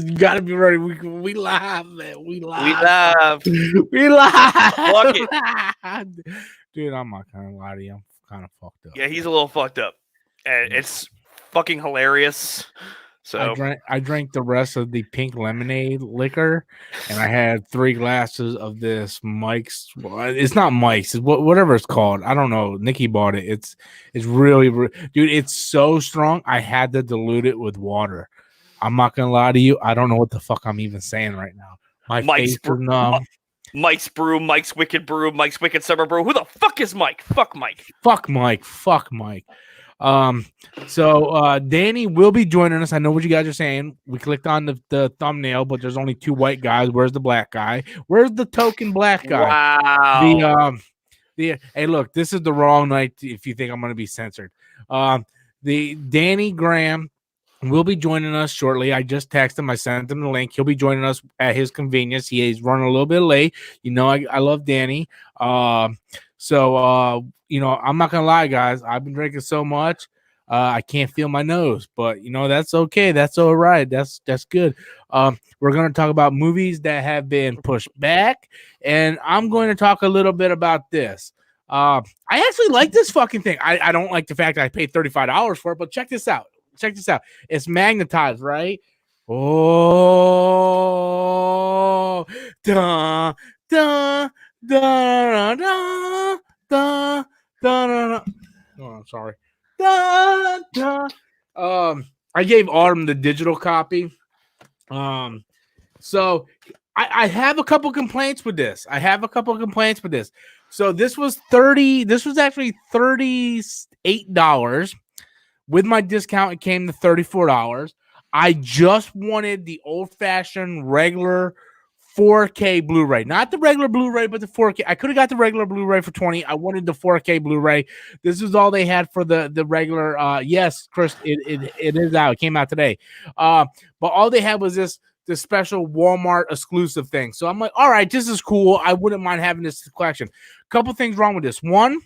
You gotta be ready. We live, man. We We live. laugh. We live. Fuck it. Dude, I'm not gonna lie to you. I'm kind of fucked up. Yeah, he's a little fucked up. And it's fucking hilarious. So I drank the rest of the pink lemonade liquor, and I had 3 glasses of this Mike's. Well, it's not Mike's. It's whatever it's called. I don't know. Nikki bought it. It's really, dude. It's so strong. I had to dilute it with water. I'm not gonna lie to you. I don't know what the fuck I'm even saying right now. My face is numb. Mike's Brew, Mike's Wicked Brew, Mike's Wicked Summer Brew. Who the fuck is Mike? Fuck Mike. Fuck Mike. Fuck Mike. So Danny will be joining us. I know what you guys are saying. We clicked on the thumbnail, but there's only 2 white guys. Where's the black guy? Where's the token black guy? Wow. Hey, look, this is the wrong night if you think I'm gonna be censored. The Danny Graham will be joining us shortly. I just texted him. I sent him the link. He'll be joining us at his convenience. He's running a little bit late. You know, I love Danny. So you know, I'm not gonna lie, guys. I've been drinking so much, I can't feel my nose. But you know, that's okay. That's all right. That's good. We're gonna talk about movies that have been pushed back, and I'm going to talk a little bit about this. I actually like this fucking thing. I don't like the fact that I paid $35 for it, but check this out. Check this out. It's magnetized, right? Oh, da da da da da. Oh, I'm sorry. Da, da. I gave Autumn the digital copy. So I have a couple complaints with this. So this was actually $38. With my discount, it came to $34. I just wanted the old-fashioned regular 4K Blu-ray, not the regular Blu-ray, but the 4K. I could have got the regular Blu-ray for $20. I wanted the 4K Blu-ray. This is all they had for the regular. Yes, Chris, it is out. It came out today. But all they had was this special Walmart exclusive thing. So I'm like, all right, this is cool. I wouldn't mind having this collection. A couple things wrong with this. One,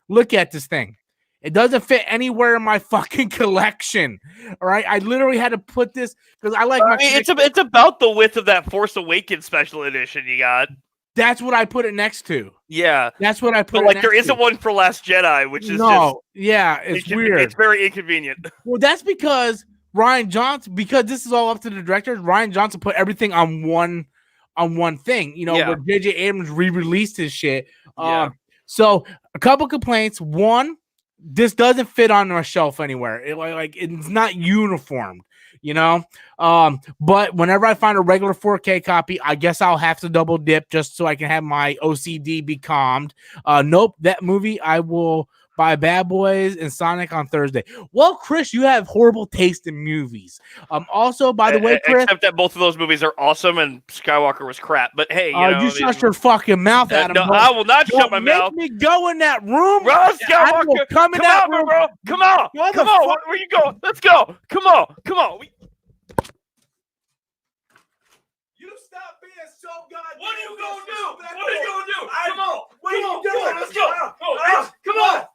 look at this thing. It doesn't fit anywhere in my fucking collection. All right, I literally had to put this because I like. It's about the width of that Force Awakens special edition you got. That's what I put it next to. Yeah, that's what I put. But like, there isn't one for Last Jedi, which is it's weird. It's very inconvenient. Well, that's because Rian Johnson. Because this is all up to the directors. Rian Johnson put everything on one thing. You know, where J.J. Abrams re-released his shit. So a couple complaints. One, this doesn't fit on a shelf anywhere. It's not uniformed, you know. But whenever I find a regular 4K copy, I guess I'll have to double dip just so I can have my OCD be calmed. Nope, that movie I will buy Bad Boys and Sonic on Thursday. Well, Chris, you have horrible taste in movies. Also, by the way, Chris, except that both of those movies are awesome and Skywalker was crap. But hey, you shut your fucking mouth, Adam. No, I will not shut my mouth. Make me go in that room. Bro, Skywalker, come on, bro. Come on. Where you going? Let's go. Come on. You stop being so goddamn. What are you gonna do? Come on. What are you doing? Let's go. Come on.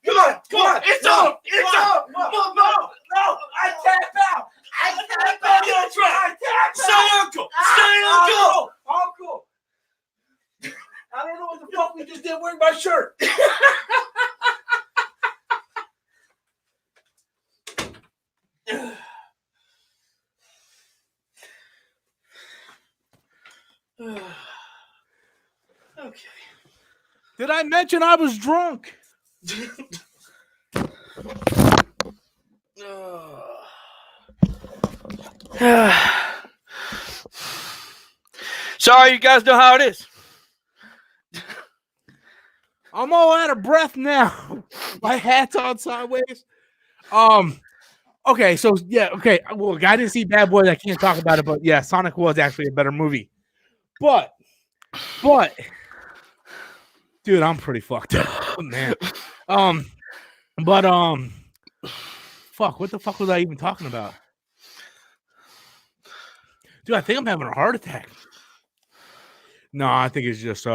It's on. No. I tap out. That's right. Stay uncle. Uncle. I don't know what the fuck we just did wearing my shirt. Okay. Did I mention I was drunk? Sorry, you guys know how it is. I'm all out of breath now. My hat's on sideways. Okay, so okay. Well, I didn't see Bad Boys. I can't talk about it, but yeah, Sonic was actually a better movie. But, dude, I'm pretty fucked up, man. Fuck. What the fuck was I even talking about? Dude, I think I'm having a heart attack. No, I think it's just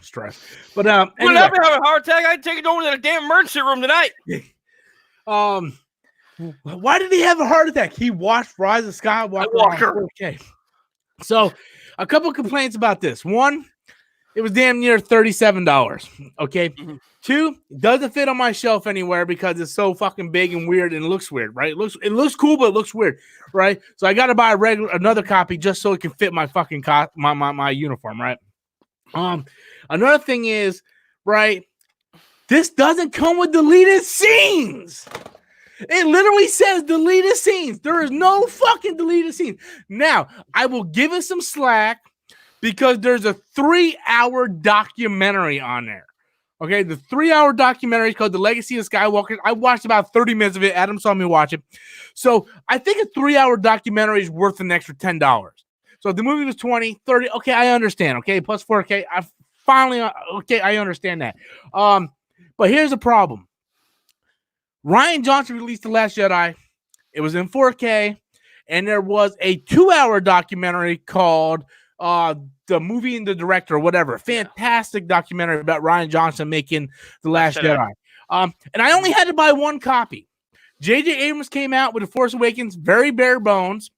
stress. But anyway. When I'm having a heart attack, I'd take it over to the damn emergency room tonight. Why did he have a heart attack? He watched Rise of Skywalker. Okay. So, a couple complaints about this. One, it was damn near $37. Okay. Mhm. Two, it doesn't fit on my shelf anywhere because it's so fucking big and weird and it looks weird, right? It looks cool, but it looks weird, right? So I got to buy another copy just so it can fit my fucking my uniform, right? Another thing is, right, this doesn't come with deleted scenes. It literally says deleted scenes. There is no fucking deleted scenes. Now, I will give it some slack because there's a 3-hour documentary on there. Okay, the 3-hour documentary is called The Legacy of Skywalker. I watched about 30 minutes of it. Adam saw me watch it. So I think a 3-hour documentary is worth an extra $10. So if the movie was 20, 30, okay, I understand. Okay, plus 4K. I understand that. But here's the problem. Rian Johnson released The Last Jedi. It was in 4K, and there was a 2-hour documentary called The Movie and the Director or whatever. Fantastic documentary about Rian Johnson making The Last Jedi. And I only had to buy one copy. J.J. Abrams came out with The Force Awakens, very bare bones.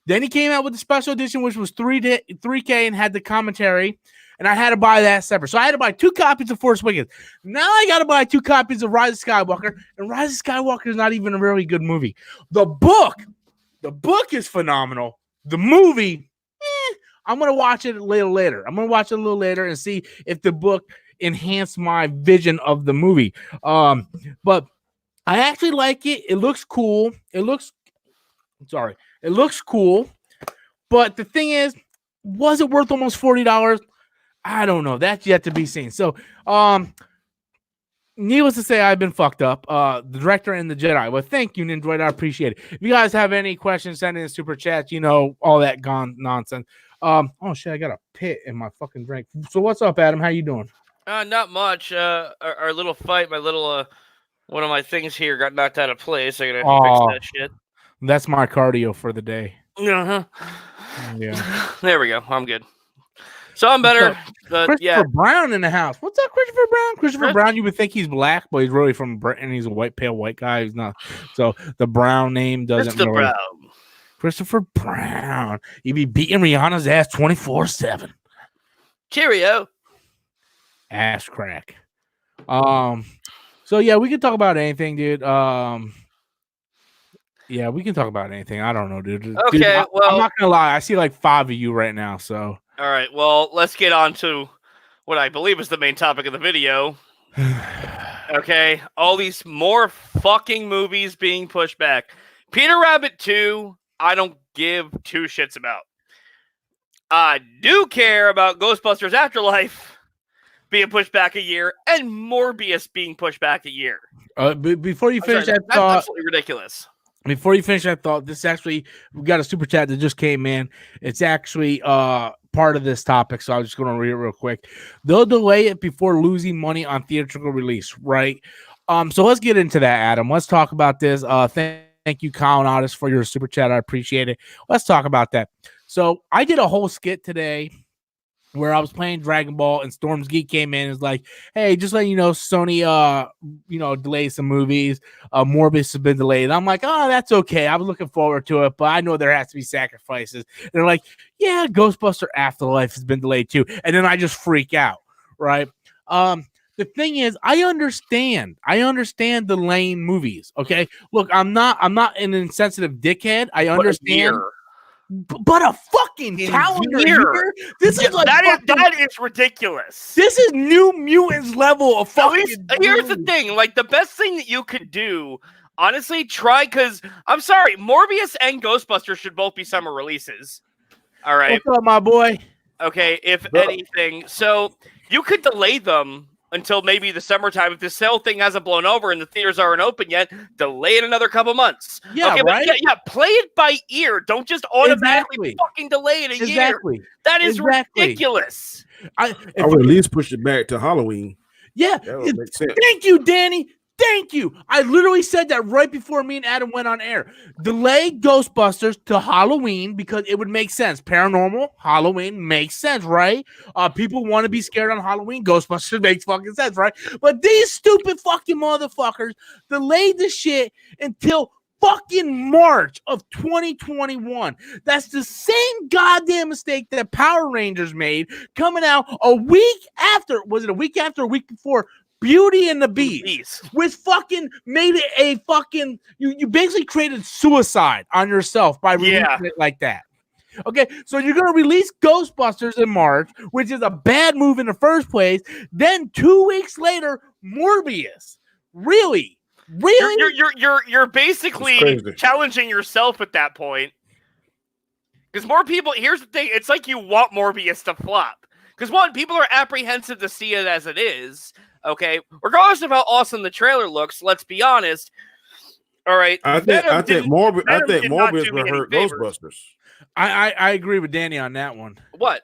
Then he came out with the special edition, which was 3K and had the commentary. And I had to buy that separate. So I had to buy 2 copies of Force Awakens. Now I got to buy 2 copies of Rise of Skywalker. And Rise of Skywalker is not even a really good movie. The book is phenomenal. The movie, I'm going to watch it a little later. I'm going to watch it a little later and see if the book enhanced my vision of the movie. But I actually like it. It looks cool. It looks cool. But the thing is, was it worth almost $40? I don't know. That's yet to be seen. So, needless to say, I've been fucked up. The director and the Jedi. Well, thank you, Nindroid. I appreciate it. If you guys have any questions, send in super chat. You know, all that nonsense. Oh shit, I got a pit in my fucking drink. So what's up, Adam? How you doing? Not much. Our little fight, my little one of my things here got knocked out of place. I gotta fix that shit. That's my cardio for the day. Uh-huh. Yeah. There we go. I'm good. So I'm better. Christopher Brown in the house. What's up, Christopher Brown? Christopher Brown, you would think he's black, but he's really from Britain. He's a pale white guy. He's not. So the Brown name doesn't really. Christopher Brown. He be beating Rihanna's ass 24/7. Cheerio. Ass crack. So yeah, we can talk about anything, dude. Yeah, we can talk about anything. I don't know, dude. Okay, I'm not gonna lie. I see like 5 of you right now. So. All right, well, let's get on to what I believe is the main topic of the video. Okay, all these more fucking movies being pushed back. Peter Rabbit 2, I don't give 2 shits about. I do care about Ghostbusters Afterlife being pushed back a year and Morbius being pushed back a year. Before you finish that thought, that's absolutely ridiculous. Before you finish that thought, this actually, we got a super chat that just came in. It's actually part of this topic, so I'm just going to read it real quick. They'll delay it before losing money on theatrical release, right? So let's get into that, Adam. Let's talk about this. Thank you, Colin Otis, for your super chat. I appreciate it. Let's talk about that. So I did a whole skit today where I was playing Dragon Ball and Storm's Geek came in and was like, hey, just letting you know, Sony, delayed some movies. Morbius has been delayed. And I'm like, oh, that's okay. I was looking forward to it, but I know there has to be sacrifices. And they're like, yeah, Ghostbuster Afterlife has been delayed too. And then I just freak out, right? The thing is, I understand delaying movies. Okay, look, I'm not an insensitive dickhead. I understand. But a fucking calendar year? This is like that is ridiculous. This is New Mutants level of fucking. Here's the thing: like the best thing that you could do, honestly, try because I'm sorry, Morbius and Ghostbusters should both be summer releases. All right, what's up, my boy? Okay, if anything, so you could delay them until maybe the summertime. If this whole thing hasn't blown over and the theaters aren't open yet, delay it another couple months. Yeah, okay, right? Yeah, play it by ear. Don't just automatically fucking delay it a year. That is ridiculous. I would at least push it back to Halloween. Yeah. Thank you, Danny. Thank you. I literally said that right before me and Adam went on air. Delay Ghostbusters to Halloween because it would make sense. Paranormal, Halloween makes sense, right? People want to be scared on Halloween. Ghostbusters makes fucking sense, right? But these stupid fucking motherfuckers delayed the shit until fucking March of 2021. That's the same goddamn mistake that Power Rangers made, coming out a week after. Was it a week after, a week before Beauty and the Beast? Which fucking made it a fucking, you basically created suicide on yourself by releasing it like that. Okay, so you're going to release Ghostbusters in March, which is a bad move in the first place. Then 2 weeks later, Morbius. Really? You're basically challenging yourself at that point. Because more people, here's the thing, it's like you want Morbius to flop. Because one, people are apprehensive to see it as it is. Okay, regardless of how awesome the trailer looks, let's be honest. All right, I think Morbius will hurt Ghostbusters. I agree with Danny on that one. What?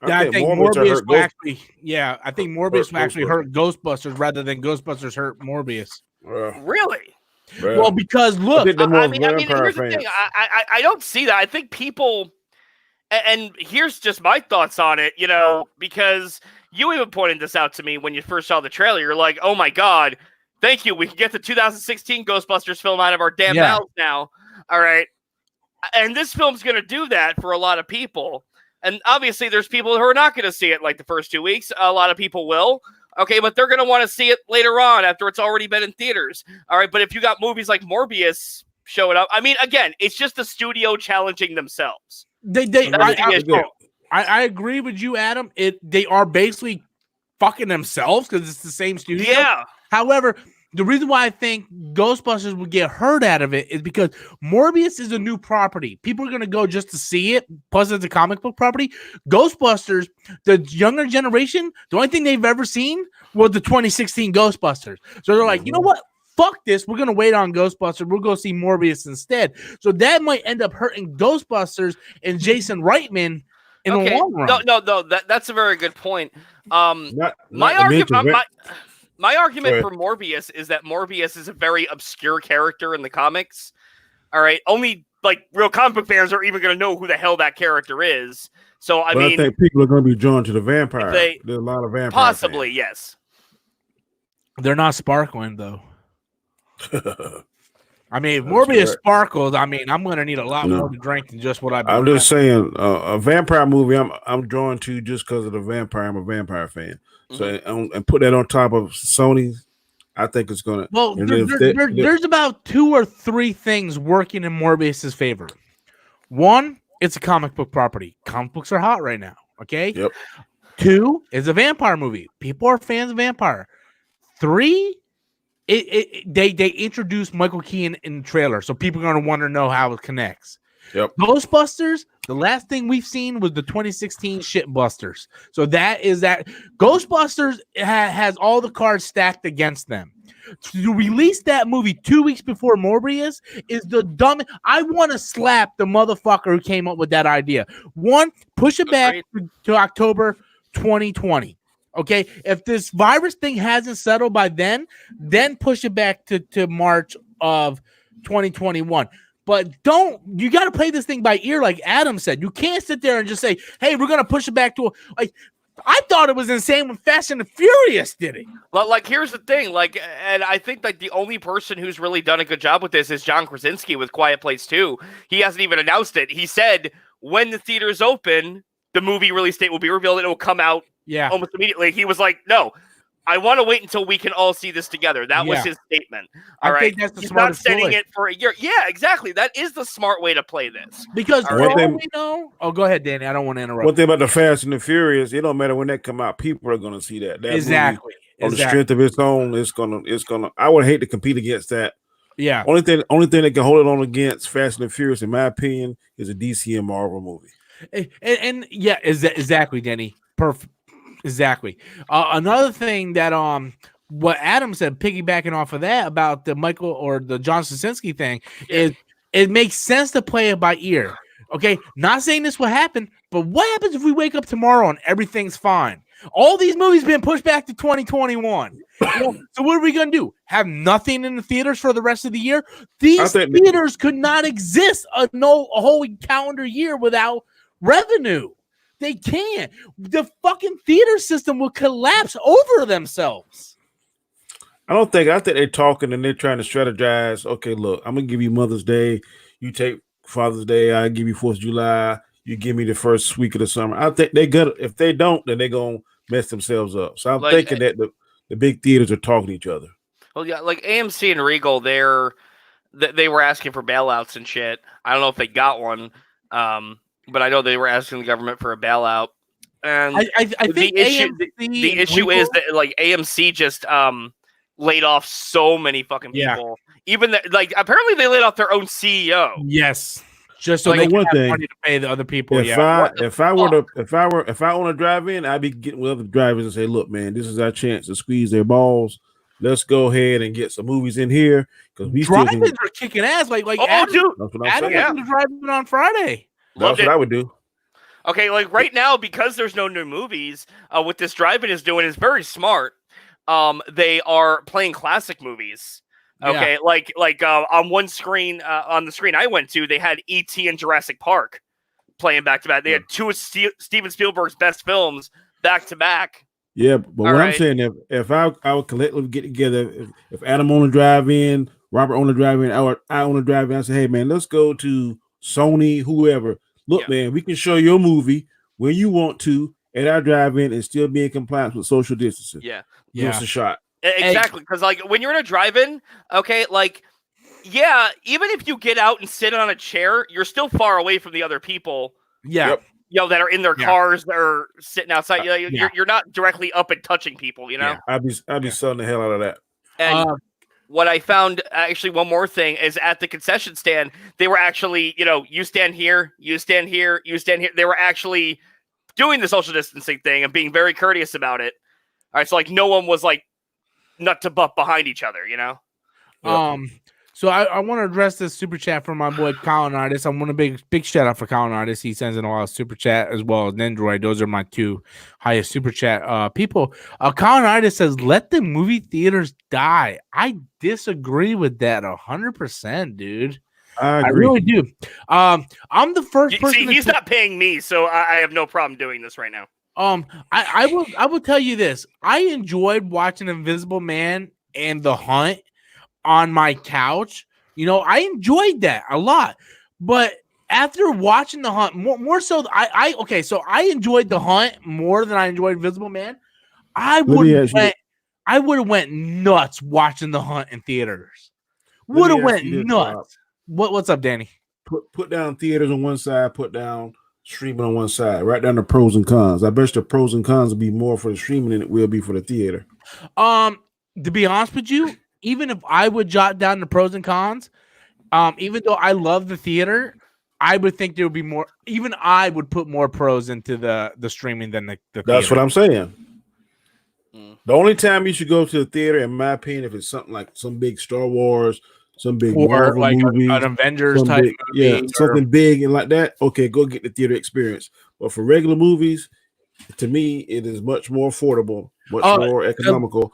I think Morbius will actually, I think Morbius will actually hurt Ghostbusters rather than Ghostbusters hurt Morbius. Really? Well, because look, here's the thing. I don't see that. I think people, and here's just my thoughts on it, because you even pointed this out to me when you first saw the trailer. You're like, oh my God, thank you. We can get the 2016 Ghostbusters film out of our damn mouths now. All right. And this film's going to do that for a lot of people. And obviously there's people who are not going to see it like the first 2 weeks. A lot of people will. Okay, but they're going to want to see it later on after it's already been in theaters. All right, but if you got movies like Morbius showing up, I mean, again, it's just the studio challenging themselves. I agree with you, Adam. They are basically fucking themselves because it's the same studio. Yeah. However, the reason why I think Ghostbusters would get hurt out of it is because Morbius is a new property. People are going to go just to see it. Plus, it's a comic book property. Ghostbusters, the younger generation, the only thing they've ever seen was the 2016 Ghostbusters. So they're like, you know what? Fuck this. We're going to wait on Ghostbusters. We'll go see Morbius instead. So that might end up hurting Ghostbusters and Jason Reitman in the long run. No. That's a very good point. My argument for Morbius is that Morbius is a very obscure character in the comics. All right, only like real comic book fans are even going to know who the hell that character is. So I think people are going to be drawn to the vampire. There's a lot of vampires. Possibly, yes. They're not sparkling though. I mean, if Morbius sparkles, I mean, I'm going to need a lot more to drink than just what I've been. I'm just saying, a vampire movie I'm drawn to just because of the vampire. I'm a vampire fan. So and put that on top of Sony, I think it's gonna. Well, there's about 2 or 3 things working in Morbius's favor. One, it's a comic book property. Comic books are hot right now. Okay. Yep. 2, it's a vampire movie. People are fans of vampire. 3, they introduced Michael Keaton in the trailer, so people are gonna want to know how it connects. Yep. Ghostbusters, the last thing we've seen was the 2016 Shitbusters. So that is that. Ghostbusters has all the cards stacked against them. To release that movie 2 weeks before Morbius is the dumbest. I want to slap the motherfucker who came up with that idea. One, push it back to October 2020. Okay, if this virus thing hasn't settled by then push it back to March of 2021. But you got to play this thing by ear, like Adam said. You can't sit there and just say, hey, we're going to push it back to, like, I thought it was insane when Fast and the Furious did it. Like, here's the thing, like, and I think, like, the only person who's really done a good job with this is John Krasinski with Quiet Place 2. He hasn't even announced it. He said, when the theaters open, the movie release date will be revealed and it will come out almost immediately. He was like, no, I want to wait until we can all see this together. That was his statement. All right. Think that's the He's smartest not setting choice. it for a year. Yeah, exactly. That is the smart way to play this. Because All for right. all we know, go ahead, Danny. I don't want to interrupt. One thing about the Fast and the Furious, it don't matter when that come out, people are going to see that. Exactly. On the strength of its own, it's gonna. I would hate to compete against that. Yeah. Only thing that can hold it on against Fast and the Furious, in my opinion, is a DC and Marvel movie. And yeah, exactly, Danny. Perfect. Exactly. Another thing that what Adam said, piggybacking off of that about the Michael or the John Krasinski thing, is it makes sense to play it by ear. Okay, not saying this will happen, but what happens if we wake up tomorrow and everything's fine? All these movies been pushed back to 2021. So what are we gonna do? Have nothing in the theaters for the rest of the year? These theaters could not exist a whole calendar year without revenue. They can't. The fucking theater system will collapse over themselves. I think they're talking and they're trying to strategize. Okay, look, I'm gonna give you Mother's Day. You take Father's Day. I give you 4th of July. You give me the first week of the summer. I think they got. If they don't, then they're gonna mess themselves up. So I'm Like, thinking that the big theaters are talking to each other. Well, yeah, like AMC and Regal, they were asking for bailouts and shit. I don't know if they got one, but I know they were asking the government for a bailout. And I think the issue, AMC the issue is that like AMC just laid off so many fucking Yeah. people. Even like apparently they laid off their own CEO. Yes, just so Like, they can one have thing, money to pay the other people. If Yeah, I want to drive in, I'd be getting with other drivers and say, look, man, this is our chance to squeeze their balls. Let's go ahead and get some movies in here because we still drive-ins are kicking ass. Like Oh, Adam, dude, That's what I'm Adam saying. went to drive-in on Friday. That's loved what it. I would do. Okay, like right now, because there's no new movies, what this drive-in is doing is very smart. They are playing classic movies. Okay, Yeah. like on one screen, on the screen I went to, they had E.T. and Jurassic Park playing back to back. They had two of Steven Spielberg's best films back to back. Yeah, but All what right. I'm saying, if I would collectively get together, if Adam on the drive in, Robert on the drive in, I on the drive in, I say, hey man, let's go to Sony, whoever. Look, Yeah. man, we can show your movie when you want to at our drive in and still be in compliance with social distancing. Yeah, Give us a shot. exactly. Because like when you're in a drive-in, okay, like yeah, even if you get out and sit on a chair, you're still far away from the other people. Yeah, Yep. You know, that are in their Yeah. cars, that are sitting outside. You know, Yeah. you're not directly up and touching people. You know. Yeah. I'd be selling the hell out of that. And Uh, what I found, actually, one more thing is at the concession stand, they were actually, you know, you stand here, you stand here, you stand here. They were actually doing the social distancing thing and being very courteous about it. All right, so like no one was like nut to butt behind each other, you know. So I want to address this super chat from my boy Colin Artist. I want a big shout out for Colin Artist. He sends in a lot of super chat as well as Nendroid. Those are my two highest super chat people. Colin Artist says, "Let the movie theaters die." I disagree with that 100%, dude. I I agree. really do. I'm the first person. See, to he's t- not paying me, so I have no problem doing this right now. I will tell you this. I enjoyed watching Invisible Man and The Hunt on my couch. You know, I enjoyed that a lot. But after watching The Hunt, more so, so I enjoyed The Hunt more than I enjoyed Invisible Man. I would have went nuts watching The Hunt in theaters. Would have went nuts. What's up, Danny? Put down theaters on one side, put down streaming on one side. Write down the pros and cons. I bet the pros and cons will be more for the streaming than it will be for the theater. To be honest with you, even if I would jot down the pros and cons, even though I love the theater, I would think there would be more. Even I would put more pros into the streaming than the theater. That's what I'm saying. The only time you should go to the theater, in my opinion, if it's something like some big Star Wars, some big or Marvel like movie, an Avengers some type big, movie, something big and like that. Okay, go get the theater experience. But for regular movies, to me, it is much more affordable, much more economical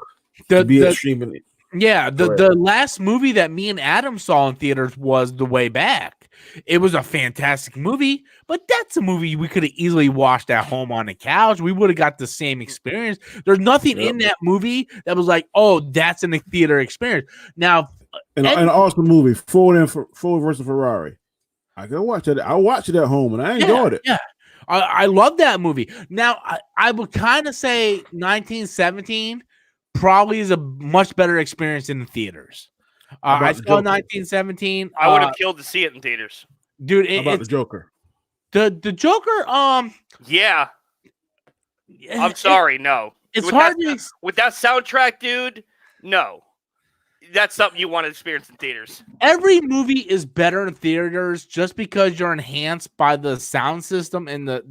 to be a streaming. Yeah, the last movie that me and Adam saw in theaters was The Way Back. It was a fantastic movie, but that's a movie we could have easily watched at home on the couch. We would have got the same experience. There's nothing in that movie that was like, oh, that's in a theater experience. Now, an awesome movie, Ford versus Ferrari. I can watch it. I watched it at home and I enjoyed it. Yeah, I love that movie. Now, I would kind of say 1917 probably is a much better experience in the theaters. I saw 1917. I would have killed to see it in theaters, dude. How about the Joker? The Joker. Yeah. I'm sorry, no. It's with hard with that soundtrack, dude. No, that's something you want to experience in theaters. Every movie is better in theaters just because you're enhanced by the sound system and the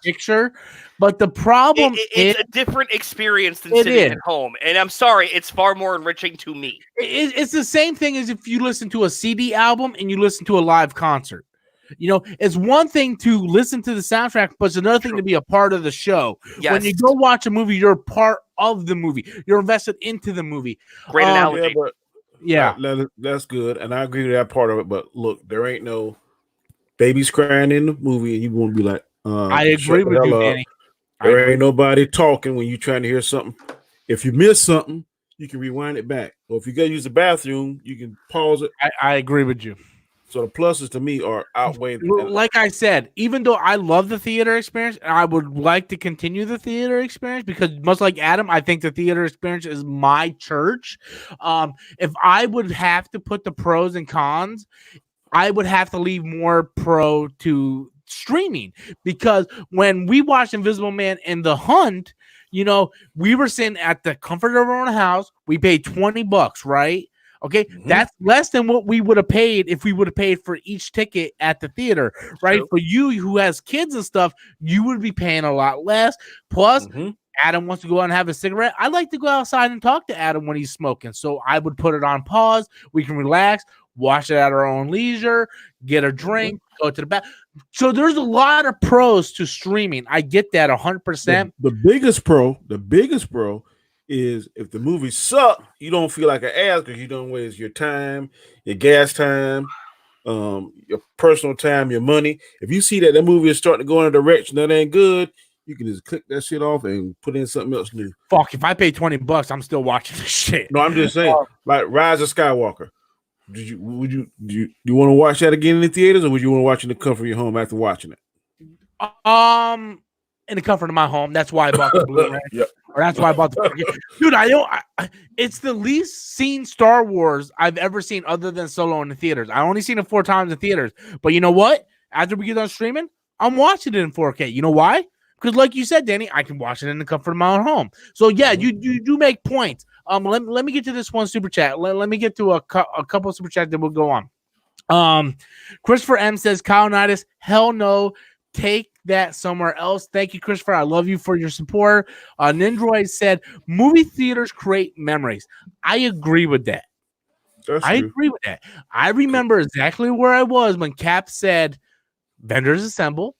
picture. But the problem it's a different experience than sitting at home. And I'm sorry, it's far more enriching to me. It's the same thing as if you listen to a CD album and you listen to a live concert. You know, it's one thing to listen to the soundtrack, but it's another thing to be a part of the show. Yes. When you go watch a movie, you're part of the movie. You're invested into the movie. Great analogy. That's good, and I agree with that part of it. But look, there ain't no babies crying in the movie, and you won't be like, I agree with you, Danny. There ain't nobody talking when you're trying to hear something. If you miss something, you can rewind it back. Or if you gotta use the bathroom, you can pause it. I agree with you. So the pluses to me are outweigh. Like I said, even though I love the theater experience, and I would like to continue the theater experience because, much like Adam, I think the theater experience is my church. If I would have to put the pros and cons, I would have to leave more pro to streaming, because when we watched Invisible Man and The Hunt, you know, we were sitting at the comfort of our own house. We paid $20, right? Okay, that's less than what we would have paid if we would have paid for each ticket at the theater, right? True. For you who has kids and stuff, you would be paying a lot less. Plus, Adam wants to go out and have a cigarette. I like to go outside and talk to Adam when he's smoking. So I would put it on pause. We can relax, watch it at our own leisure, get a drink, go to the bath. So there's a lot of pros to streaming. I get that 100%. The biggest pro is if the movie suck, you don't feel like an ass because you don't waste your time, your gas time, your personal time, your money. If you see that movie is starting to go in a direction that ain't good, you can just click that shit off and put in something else new. Fuck, if I pay $20, I'm still watching this shit. No, I'm just saying, like Rise of Skywalker. Do you want to watch that again in the theaters, or would you want to watch it in the comfort of your home after watching it? In the comfort of my home. That's why I bought the Blu-ray. Yep. Or that's why I bought the dude. It's the least seen Star Wars I've ever seen other than Solo in the theaters. I only seen it 4 times in theaters. But you know what? After we get done streaming, I'm watching it in 4K. You know why? Because like you said, Danny, I can watch it in the comfort of my own home. So yeah, you do make points. Let me get to this one super chat. Let me get to a couple of super chats that will go on. Christopher M says, Kyle Nidus, hell no. Take that somewhere else. Thank you, Christopher. I love you for your support. Nindroid said, movie theaters create memories. I agree with that. I agree with that. I remember exactly where I was when Cap said, vendors assemble.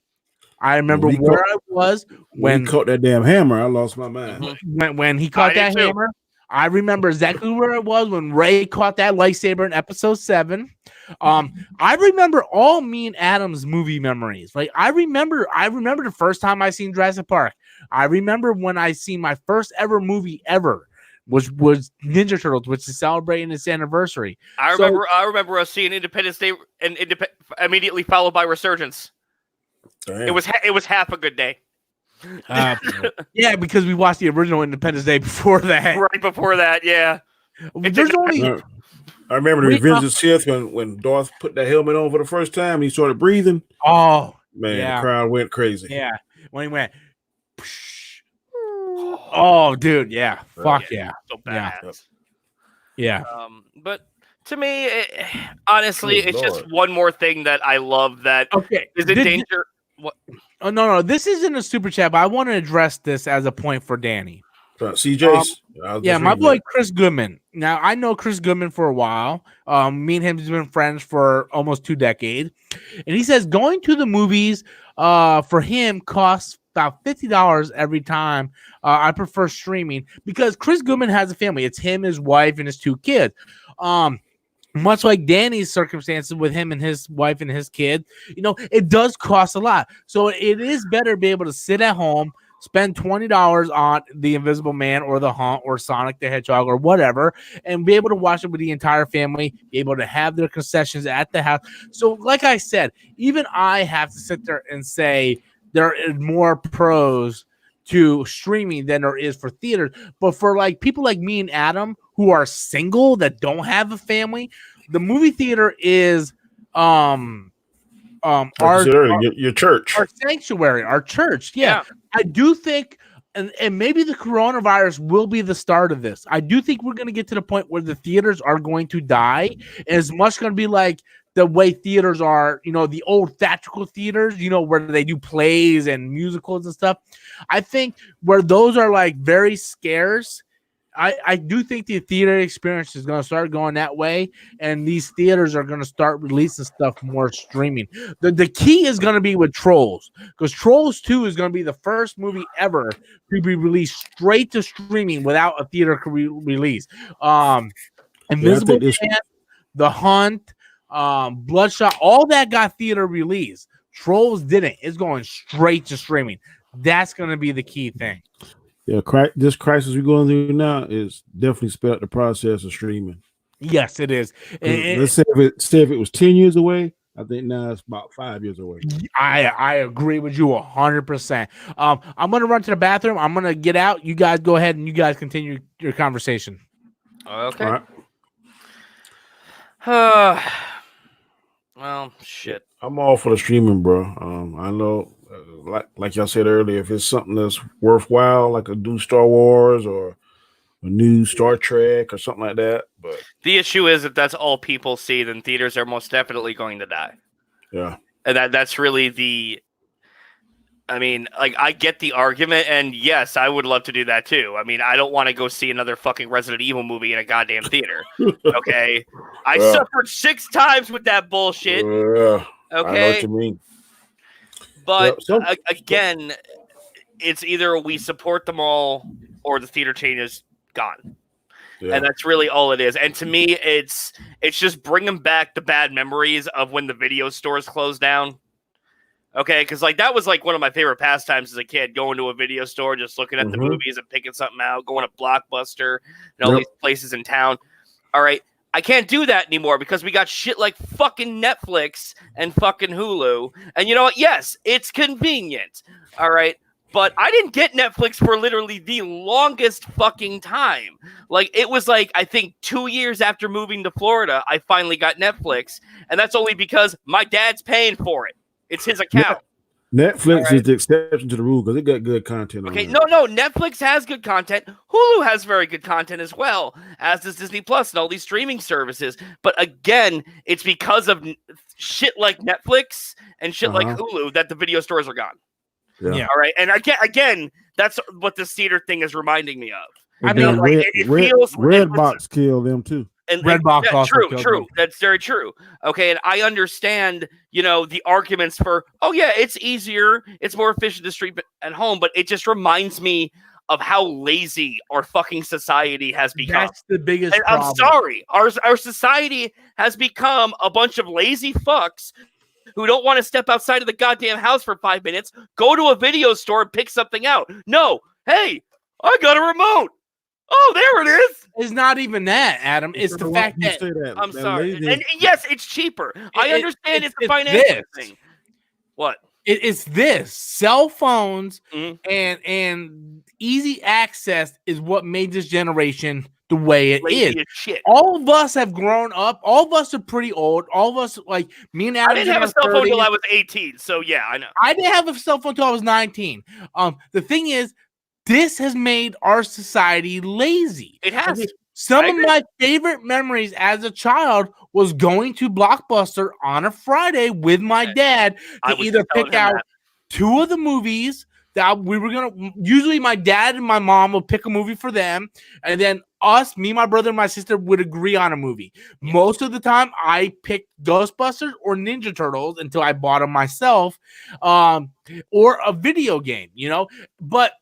I remember where I was when he caught that damn hammer. I lost my mind. When he caught that hammer. I remember exactly where I was when Ray caught that lightsaber in episode 7. I remember all me and Adam's movie memories. Like I remember the first time I seen Jurassic Park. I remember when I seen my first ever movie ever, which was Ninja Turtles, which is celebrating its anniversary. I remember us seeing Independence Day and immediately followed by Resurgence. Damn. It was half a good day. Yeah, because we watched the original Independence Day before that. Right before that, yeah. I remember the Revenge of the Sith when Darth put that helmet on for the first time and he started breathing. Oh, man, yeah. The crowd went crazy. Yeah, when he went. Oh, dude, yeah. Fuck yeah. So bad. Yeah. But to me, honestly, it's just one more thing that I love that is in danger. What? Oh, no. This isn't a super chat, but I want to address this as a point for Danny. CJ. My boy Chris Goodman. Now, I know Chris Goodman for a while. Me and him have been friends for almost 2 decades. And he says going to the movies for him costs about $50 every time. I prefer streaming because Chris Goodman has a family. It's him, his wife, and his 2 kids. Much like Danny's circumstances with him and his wife and his kid, it does cost a lot. So it is better to be able to sit at home, spend $20 on The Invisible Man or The Hunt or Sonic the Hedgehog or whatever, and be able to watch it with the entire family, be able to have their concessions at the house. So like I said, even I have to sit there and say there are more pros to streaming than there is for theaters. But for like people like me and Adam who are single that don't have a family, the movie theater is your church, our sanctuary, our church. Yeah. I do think, and maybe the coronavirus will be the start of this. I do think we're going to get to the point where the theaters are going to die. And it's much going to be like the way theaters are, the old theatrical theaters, where they do plays and musicals and stuff. I think where those are like very scarce, I do think the theater experience is going to start going that way, and these theaters are going to start releasing stuff more streaming. The key is going to be with Trolls, because Trolls 2 is going to be the first movie ever to be released straight to streaming without a theater release. Invisible Man, The Hunt, Bloodshot, all that got theater release. Trolls didn't. It's going straight to streaming. That's going to be the key thing. Yeah, this crisis we're going through now is definitely sped up the process of streaming. Yes, it is. Let's say if it was 10 years away, I think now it's about 5 years away. I agree with you 100%. I'm gonna run to the bathroom. I'm gonna get out. You guys go ahead and you guys continue your conversation. Okay. All right. Well, shit. I'm all for the streaming, bro. I know, like y'all said earlier, if it's something that's worthwhile, like a new Star Wars or a new Star Trek or something like that. But The issue is if that's all people see, then theaters are most definitely going to die. yeah, And that's really the. I mean, like, I get the argument, and yes, I would love to do that too. I mean, I don't want to go see another fucking Resident Evil movie in a goddamn theater. Okay, I Yeah. suffered 6 times with that bullshit. yeah, I know Okay, what you mean. but Yeah, again, it's either we support them all or the theater chain is gone. Yeah. And that's really all it is. And to me, it's just bringing back the bad memories of when the video stores closed down. Okay, because like that was like one of my favorite pastimes as a kid, going to a video store, just looking at the Mhm. movies and picking something out, going to Blockbuster and all Yep. these places in town. All right, I can't do that anymore because we got shit like fucking Netflix and fucking Hulu. And you know what? Yes, it's convenient. All right. But I didn't get Netflix for literally the longest fucking time. Like, it was like, I think 2 years after moving to Florida, I finally got Netflix. And that's only because my dad's paying for it. It's his account. Netflix All right. is the exception to the rule because it got good content. Okay, on no, Netflix has good content. Hulu has very good content as well, as does Disney Plus and all these streaming services. But again, it's because of shit like Netflix and shit like Hulu that the video stores are gone. Yeah. All right, and again, that's what this theater thing is reminding me of. And I then mean, like, it feels- Redbox killed them too. And Redbox yeah, also killed true. them. That's very true. Okay, and I understand, the arguments for, oh yeah, it's easier, it's more efficient to stream at home, but it just reminds me of how lazy our fucking society has become. That's the biggest And problem. I'm sorry, our society has become a bunch of lazy fucks who don't want to step outside of the goddamn house for 5 minutes, go to a video store and pick something out. No, hey, I got a remote. Oh, there it is. It's not even that, Adam. It's the fact that I'm that sorry. lazy- And yes, it's cheaper. I understand it's a it's financial this. thing. What? it's this cell phones Mhm. and easy access is what made this generation the way it Lazy is. as shit. All of us have grown up. All of us are pretty old. All of us, like me and Adam, I didn't have a cell phone until I was 18, so yeah, I know. I didn't have a cell phone until I was 19. The thing is, this has made our society lazy. It has. Okay, some I of agree. my favorite memories as a child was going to Blockbuster on a Friday with my dad I to was either just telling pick him out that. 2 of the movies that we were gonna. Usually, my dad and my mom would pick a movie for them, and then me, my brother, and my sister would agree on a movie. Most of the time, I picked Ghostbusters or Ninja Turtles until I bought them myself, or a video game. But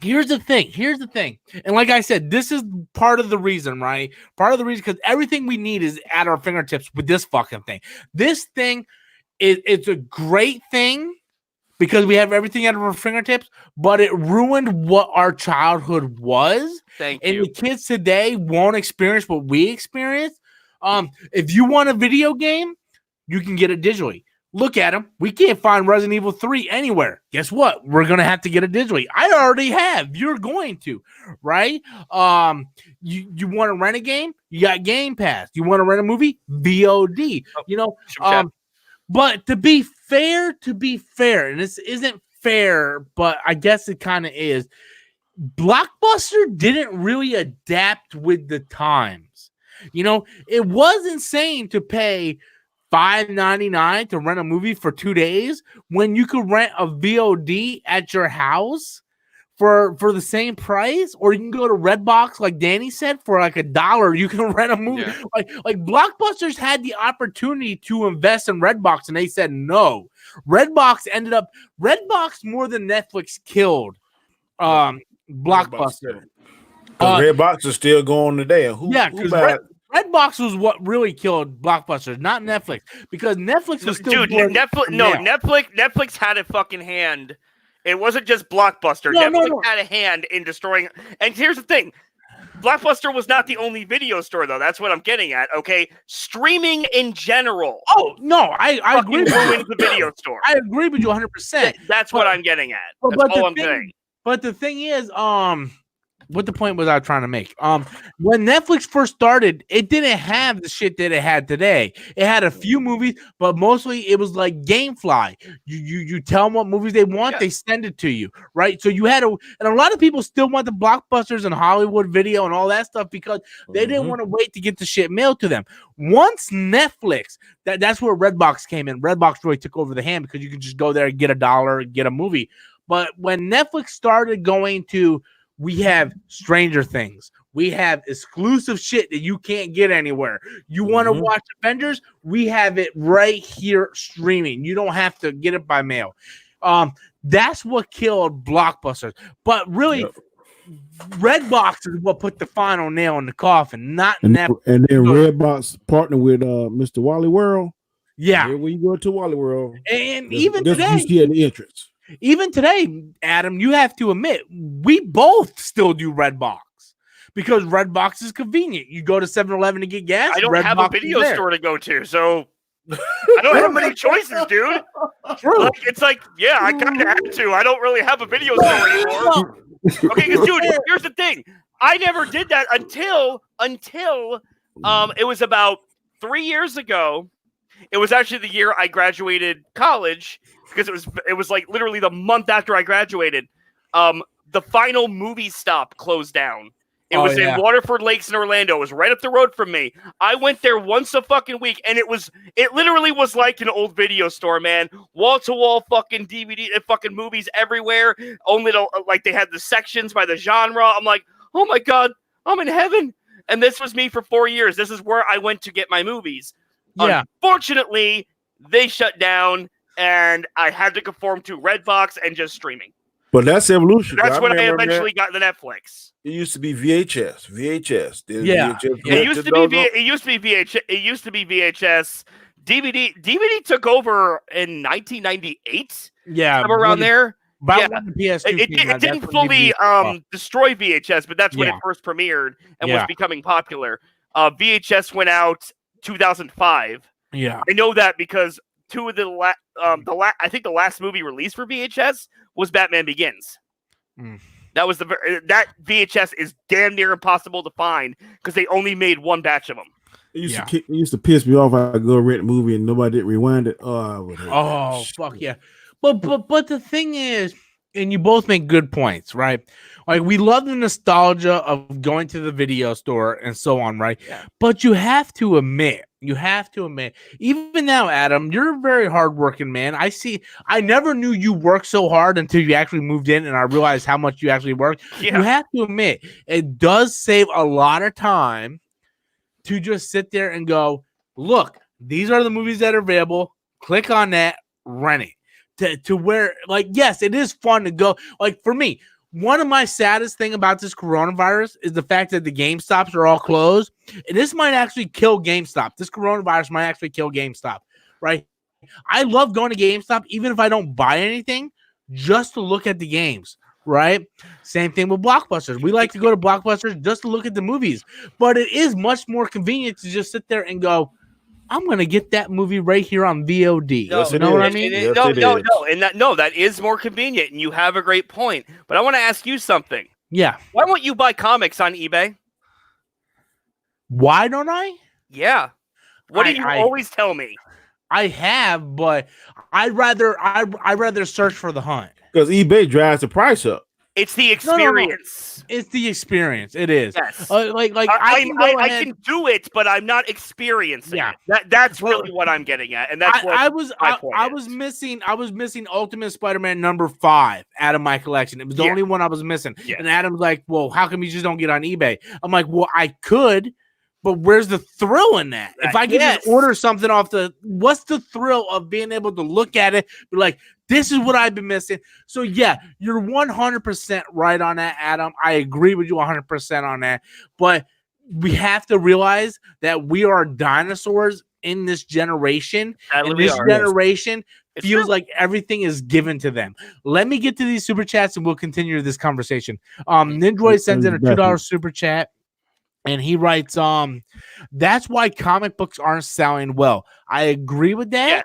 here's the thing. And like I said, this is part of the reason, right? Part of the reason, because everything we need is at our fingertips with this fucking thing. This thing it's a great thing because we have everything at our fingertips, but it ruined what our childhood was. Thank And you. the kids today won't experience what we experienced. If you want a video game, you can get it digitally. Look at them. We can't find Resident Evil 3 anywhere. Guess what? We're going to have to get it digitally. I already have. You're going to, right? You want to rent a game? You got Game Pass. You want to rent a movie? VOD. But to be fair, and this isn't fair, but I guess it kind of is, Blockbuster didn't really adapt with the times. It was insane to pay $5.99 to rent a movie for 2 days when you could rent a VOD at your house for the same price, or you can go to Redbox, like Danny said, for like $1. You can rent a movie. Yeah. Like Blockbusters had the opportunity to invest in Redbox, and they said no. Redbox more than Netflix killed Blockbuster. Redbox is still going today. And who Because buy- Redbox was what really killed Blockbuster, not Netflix, because Netflix was still Dude, Netflix had a fucking hand It wasn't just Blockbuster. No, Netflix had a hand in destroying. And here's the thing. Blockbuster was not the only video store, though. That's what I'm getting at, okay? Streaming in general. Oh, no, I agree with Ruined you. the video store. I agree with you 100%. That's what I'm getting at. But That's all the I'm thing- saying. But the thing is, what the point was I trying to make? When Netflix first started, it didn't have the shit that it had today. It had a few movies, but mostly it was like GameFly. You tell them what movies they want, they send it to you, right? So you had and a lot of people still want the Blockbusters and Hollywood Video and all that stuff because they didn't want to wait to get the shit mailed to them. Once Netflix, that's where Redbox came in. Redbox really took over the hand because you could just go there and get $1 and get a movie. But when Netflix started going to, we have Stranger Things. We have exclusive shit that you can't get anywhere. You want to watch Avengers? We have it right here streaming. You don't have to get it by mail. That's what killed Blockbusters. But really, Redbox is what put the final nail in the coffin, not Netflix. And then Redbox partnered with Mr. Wally World. Yeah. When you go to Wally World, And even that's today, what you see at the entrance. Even today, Adam, you have to admit, we both still do Redbox because Redbox is convenient. You go to 7-Eleven to get gas. I don't Redbox have a is video there. store to go to, so I don't have many choices, dude. True. Like, it's like, yeah, I kind of have to. I don't really have a video store anymore. Okay, because dude, here's the thing. I never did that until it was about 3 years ago. It was actually the year I graduated college because it was like literally the month after I graduated. The final movie stop closed down. It was in Waterford Lakes in Orlando. It was right up the road from me. I went there once a fucking week, and it literally was like an old video store, man. Wall to wall fucking DVD and fucking movies everywhere. Only like they had the sections by the genre. I'm like, oh my god, I'm in heaven. And this was me for 4 years. This is where I went to get my movies. Yeah. Unfortunately, they shut down, and I had to conform to Redbox and just streaming. But that's evolution. That's when I eventually got the Netflix. It used to be VHS. Yeah. It used to be VHS. DVD took over in 1998. Yeah. Around there. About when the PS2 came out, It didn't that's when fully DVD destroy VHS, but that's when it first premiered and was becoming popular. VHS went out 2005. Yeah. I know that because two of I think the last movie released for VHS was Batman Begins. That was that VHS is damn near impossible to find because they only made one batch of them. It used to piss me off. I go rent a movie and nobody didn't rewind it. Oh, fuck yeah. But the thing is, and you both make good points, right? Like, we love the nostalgia of going to the video store and so on, right? Yeah. But you have to admit, even now, Adam, you're a very hardworking man. I never knew you worked so hard until you actually moved in, and I realized how much you actually work. Yeah. You have to admit, it does save a lot of time to just sit there and go, look, these are the movies that are available. Click on that, rent it. To where, like, yes, it is fun to go. Like, for me, one of my saddest thing about this coronavirus is the fact that the GameStops are all closed. And this might actually kill GameStop. This coronavirus might actually kill GameStop, right? I love going to GameStop, even if I don't buy anything, just to look at the games, right? Same thing with Blockbusters. We like to go to Blockbusters just to look at the movies. But it is much more convenient to just sit there and go, I'm going to get that movie right here on VOD. No, you know what I mean? No, that is more convenient, and you have a great point. But I want to ask you something. Yeah. Why won't you buy comics on eBay? Why don't I? Yeah. What do you always tell me? I have, but I'd rather search for the hunt. Because eBay drives the price up. It's the experience. No. It's the experience. It is. Yes. I can do it, but I'm not experiencing it. That's really what I'm getting at, and that's what I was missing. I was missing Ultimate Spider-Man #5 out of my collection. It was the only one I was missing. Yeah. And Adam's like, "Well, how come you just don't get on eBay?" I'm like, "Well, I could." But where's the thrill in that? If I could just order something what's the thrill of being able to look at it, be like, this is what I've been missing. So yeah, you're 100% right on that, Adam. I agree with you 100% on that. But we have to realize that we are dinosaurs in this generation. It's feels true. like everything is given to them. Let me get to these super chats and we'll continue this conversation. Nindroid sends in a $2 super chat. And he writes, that's why comic books aren't selling well. I agree with that. Yes.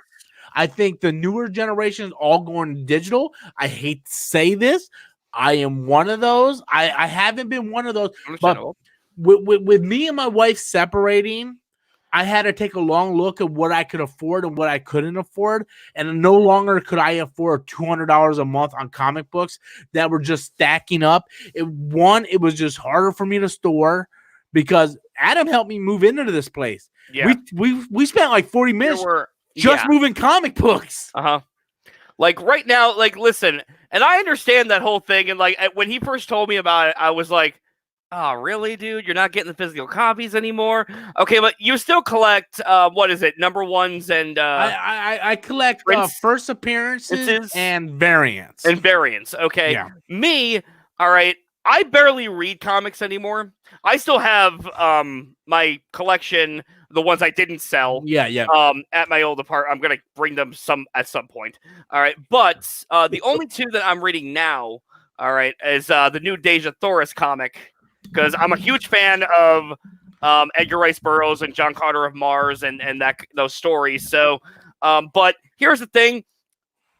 I think the newer generation is all going digital. I hate to say this. I am one of those. I haven't been one of those. But Understandable. with me and my wife separating, I had to take a long look at what I could afford and what I couldn't afford. And no longer could I afford $200 a month on comic books that were just stacking up. It was just harder for me to store because Adam helped me move into this place. Yeah. We spent like 40 minutes Yeah. moving comic books. Like right now, like listen, and I understand that whole thing. And like when he first told me about it, I was like, "Oh, really, dude? You're not getting the physical copies anymore? Okay, but you still collect what is it, number ones and I collect first appearances and variants. Okay, Yeah. Me, all right. I barely read comics anymore. I still have my collection, the ones I didn't sell. Yeah. At my old apartment. I'm gonna bring them at some point. All right, but the only two that I'm reading now, all right, is the new Deja Thoris comic because I'm a huge fan of Edgar Rice Burroughs and John Carter of Mars and those stories. So, but here's the thing.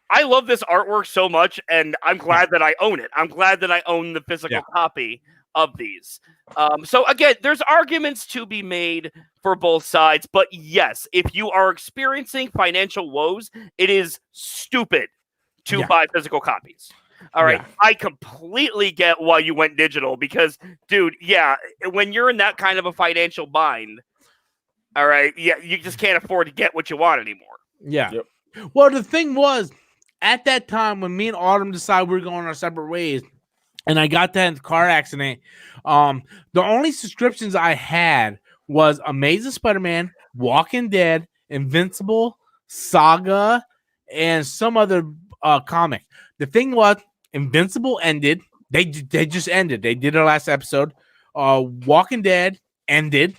I love this artwork so much, and I'm glad that I own it. I'm glad that I own the physical copy of these. So again, there's arguments to be made for both sides, but yes, if you are experiencing financial woes, it is stupid to buy physical copies. All right, I completely get why you went digital because, dude, when you're in that kind of a financial bind, all right, you just can't afford to get what you want anymore. Yeah. Yep. Well, the thing was, at that time when me and Autumn decided we were going our separate ways, and I got that in the car accident, the only subscriptions I had was Amazing Spider-Man, Walking Dead, Invincible, Saga, and some other comic. The thing was, Invincible ended. They just ended. They did their last episode. Walking Dead ended.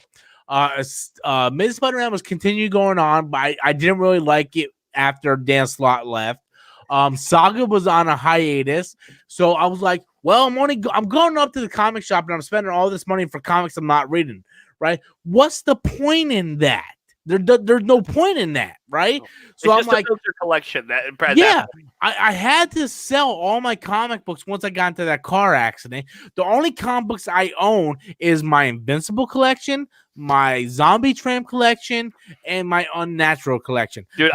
Amazing Spider-Man was continuing going on, but I didn't really like it after Dan Slott left. Saga was on a hiatus, so I was like, well, I'm going up to the comic shop and I'm spending all this money for comics I'm not reading, right? What's the point in that? There's no point in that, right? So it's I'm like, your collection. I had to sell all my comic books once I got into that car accident. The only comic books I own is my Invincible collection, my Zombie Tramp collection, and my Unnatural collection. Dude,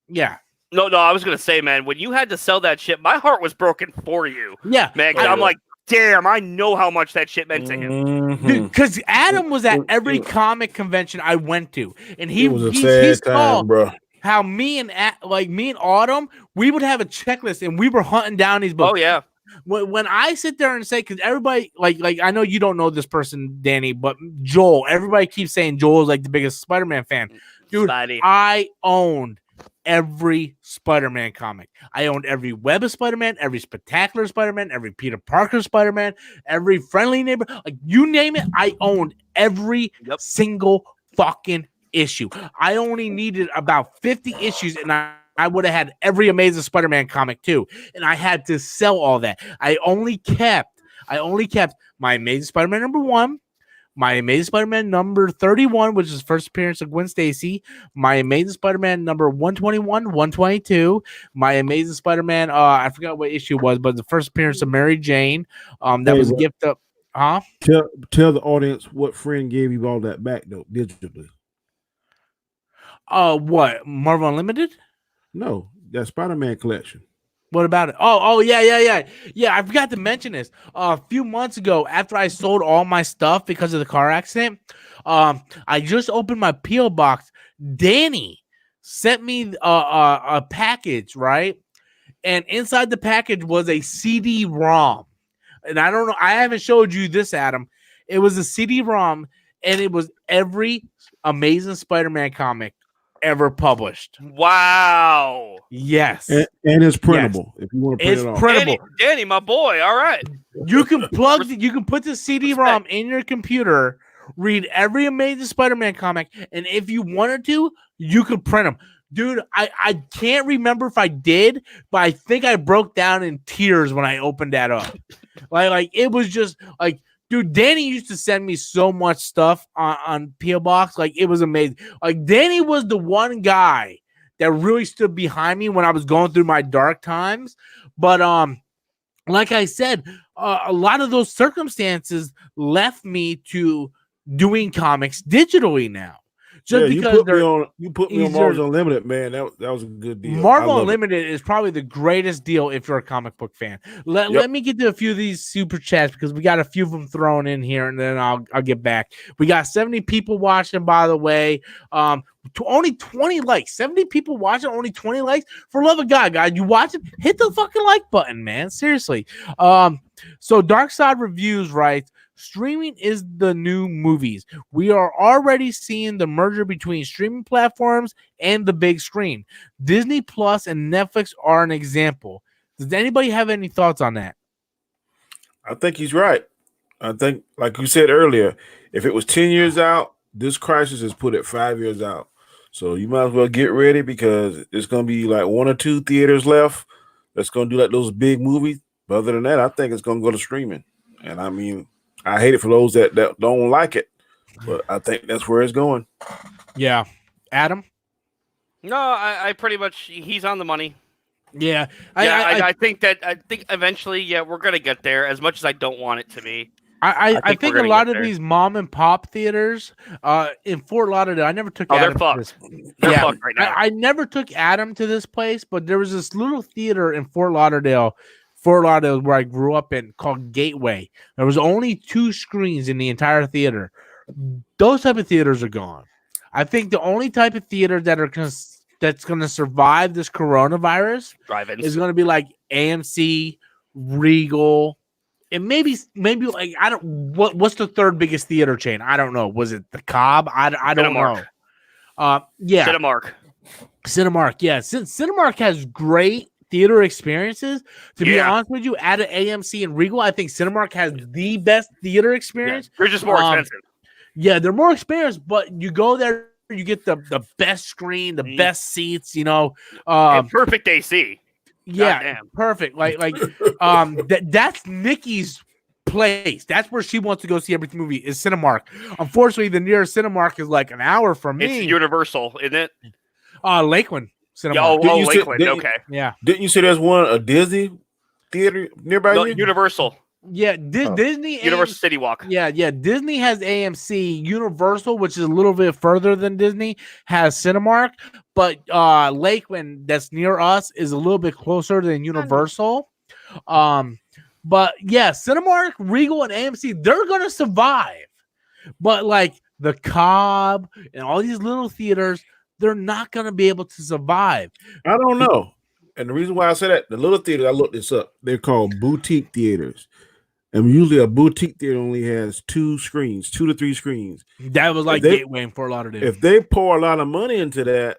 yeah. No, I was gonna say, man, when you had to sell that shit, my heart was broken for you. Yeah, man. I'm like, damn, I know how much that shit meant to him. Because Adam was at every comic convention I went to, and it was a sad time, bro. How me and Autumn, we would have a checklist, and we were hunting down these books. Oh yeah. When I sit there and say, because everybody like I know you don't know this person, Danny, but Joel, everybody keeps saying Joel's like the biggest Spider-Man fan, dude. Spidey. I owned every Spider-Man comic. I owned every Web of Spider-Man, every Spectacular Spider-Man, every Peter Parker Spider-Man, every Friendly Neighbor, like you name it. I owned every single fucking issue. I only needed about 50 issues, and I would have had every Amazing Spider-Man comic too. And I had to sell all that. I only kept my Amazing Spider-Man #1, my Amazing Spider-Man number 31, which is first appearance of Gwen Stacy, my Amazing Spider-Man number 121, 122, my Amazing Spider-Man, I forgot what issue it was, but the first appearance of Mary Jane. That was a gift up. Tell the audience what friend gave you all that back though, digitally. What? Marvel Unlimited? No, that Spider-Man collection. What about it? Oh, yeah. I forgot to mention this. A few months ago, after I sold all my stuff because of the car accident, I just opened my P.O. box. Danny sent me a package, right? And inside the package was a CD-ROM. And I don't know, I haven't showed you this, Adam. It was a CD-ROM, and it was every Amazing Spider-Man comic ever published. Wow. Yes. And it's printable. If you want to print it off. It's printable. Danny, my boy. All right. You can you can put the CD-ROM in your computer, read every Amazing Spider-Man comic, and if you wanted to, you could print them. Dude, I can't remember if I did, but I think I broke down in tears when I opened that up. Like it was just like, dude, Danny used to send me so much stuff on P.O. Box. Like, it was amazing. Like, Danny was the one guy that really stood behind me when I was going through my dark times. But like I said, a lot of those circumstances left me to doing comics digitally now. Just because you put me on Marvel Unlimited, man. That was a good deal. Marvel Unlimited is probably the greatest deal if you're a comic book fan. Let me get to a few of these super chats because we got a few of them thrown in here, and then I'll get back. We got 70 people watching, by the way. Only 20 likes. 70 people watching, only 20 likes. For love of God, guys, you watch it, hit the fucking like button, man. Seriously. So Dark Side Reviews writes, streaming is the new movies. We are already seeing the merger between streaming platforms and the big screen. Disney Plus and Netflix are an example. Does anybody have any thoughts on that? I think he's right. I think, like you said earlier, if it was 10 years out, this crisis has put it 5 years out. So you might as well get ready because it's going to be like 1 or 2 theaters left that's going to do like those big movies. But other than that, I think it's going to go to streaming. And I mean, I hate it for those that don't like it, but I think that's where it's going. Yeah. Adam? No, I pretty much, he's on the money. Yeah. I think eventually, we're going to get there as much as I don't want it to be. I think a lot of these mom and pop theaters in Fort Lauderdale, I never took Adam. They're fucked. They're fucked right now. I never took Adam to this place, but there was this little theater in Fort Lauderdale where I grew up in called Gateway. There was only 2 screens in the entire theater. Those type of theaters are gone. I think the only type of theater that's going to survive this coronavirus is going to be like AMC, Regal, and maybe like what's the third biggest theater chain? I don't know. Was it the Cobb? I don't know. Yeah, Cinemark. Yeah, Cinemark has great theater experiences. To be honest with you, out of AMC and Regal, I think Cinemark has the best theater experience. Yeah, they're just more expensive. Yeah, they're more expensive, but you go there, you get the best screen, the best seats, and perfect AC. Yeah, perfect. Like that's Nikki's place. That's where she wants to go see every movie is Cinemark. Unfortunately, the nearest Cinemark is like an hour from me. It's Universal, isn't it? Lakeland Cinemark. Lakeland. Okay. Yeah. Didn't you say there's a Disney theater nearby you? Universal. Yeah, Disney. Universal City Walk. Yeah. Disney has AMC. Universal, which is a little bit further than Disney, has Cinemark. But Lakeland, that's near us, is a little bit closer than Universal. But yeah, Cinemark, Regal, and AMC, they're gonna survive. But like the Cobb and all these little theaters, they're not gonna be able to survive. I don't know. And the reason why I say that, the little theaters, I looked this up. They're called boutique theaters. And usually a boutique theater only has 2 screens, 2 to 3 screens. That was like Gateway in Fort Lauderdale. If they pour a lot of money into that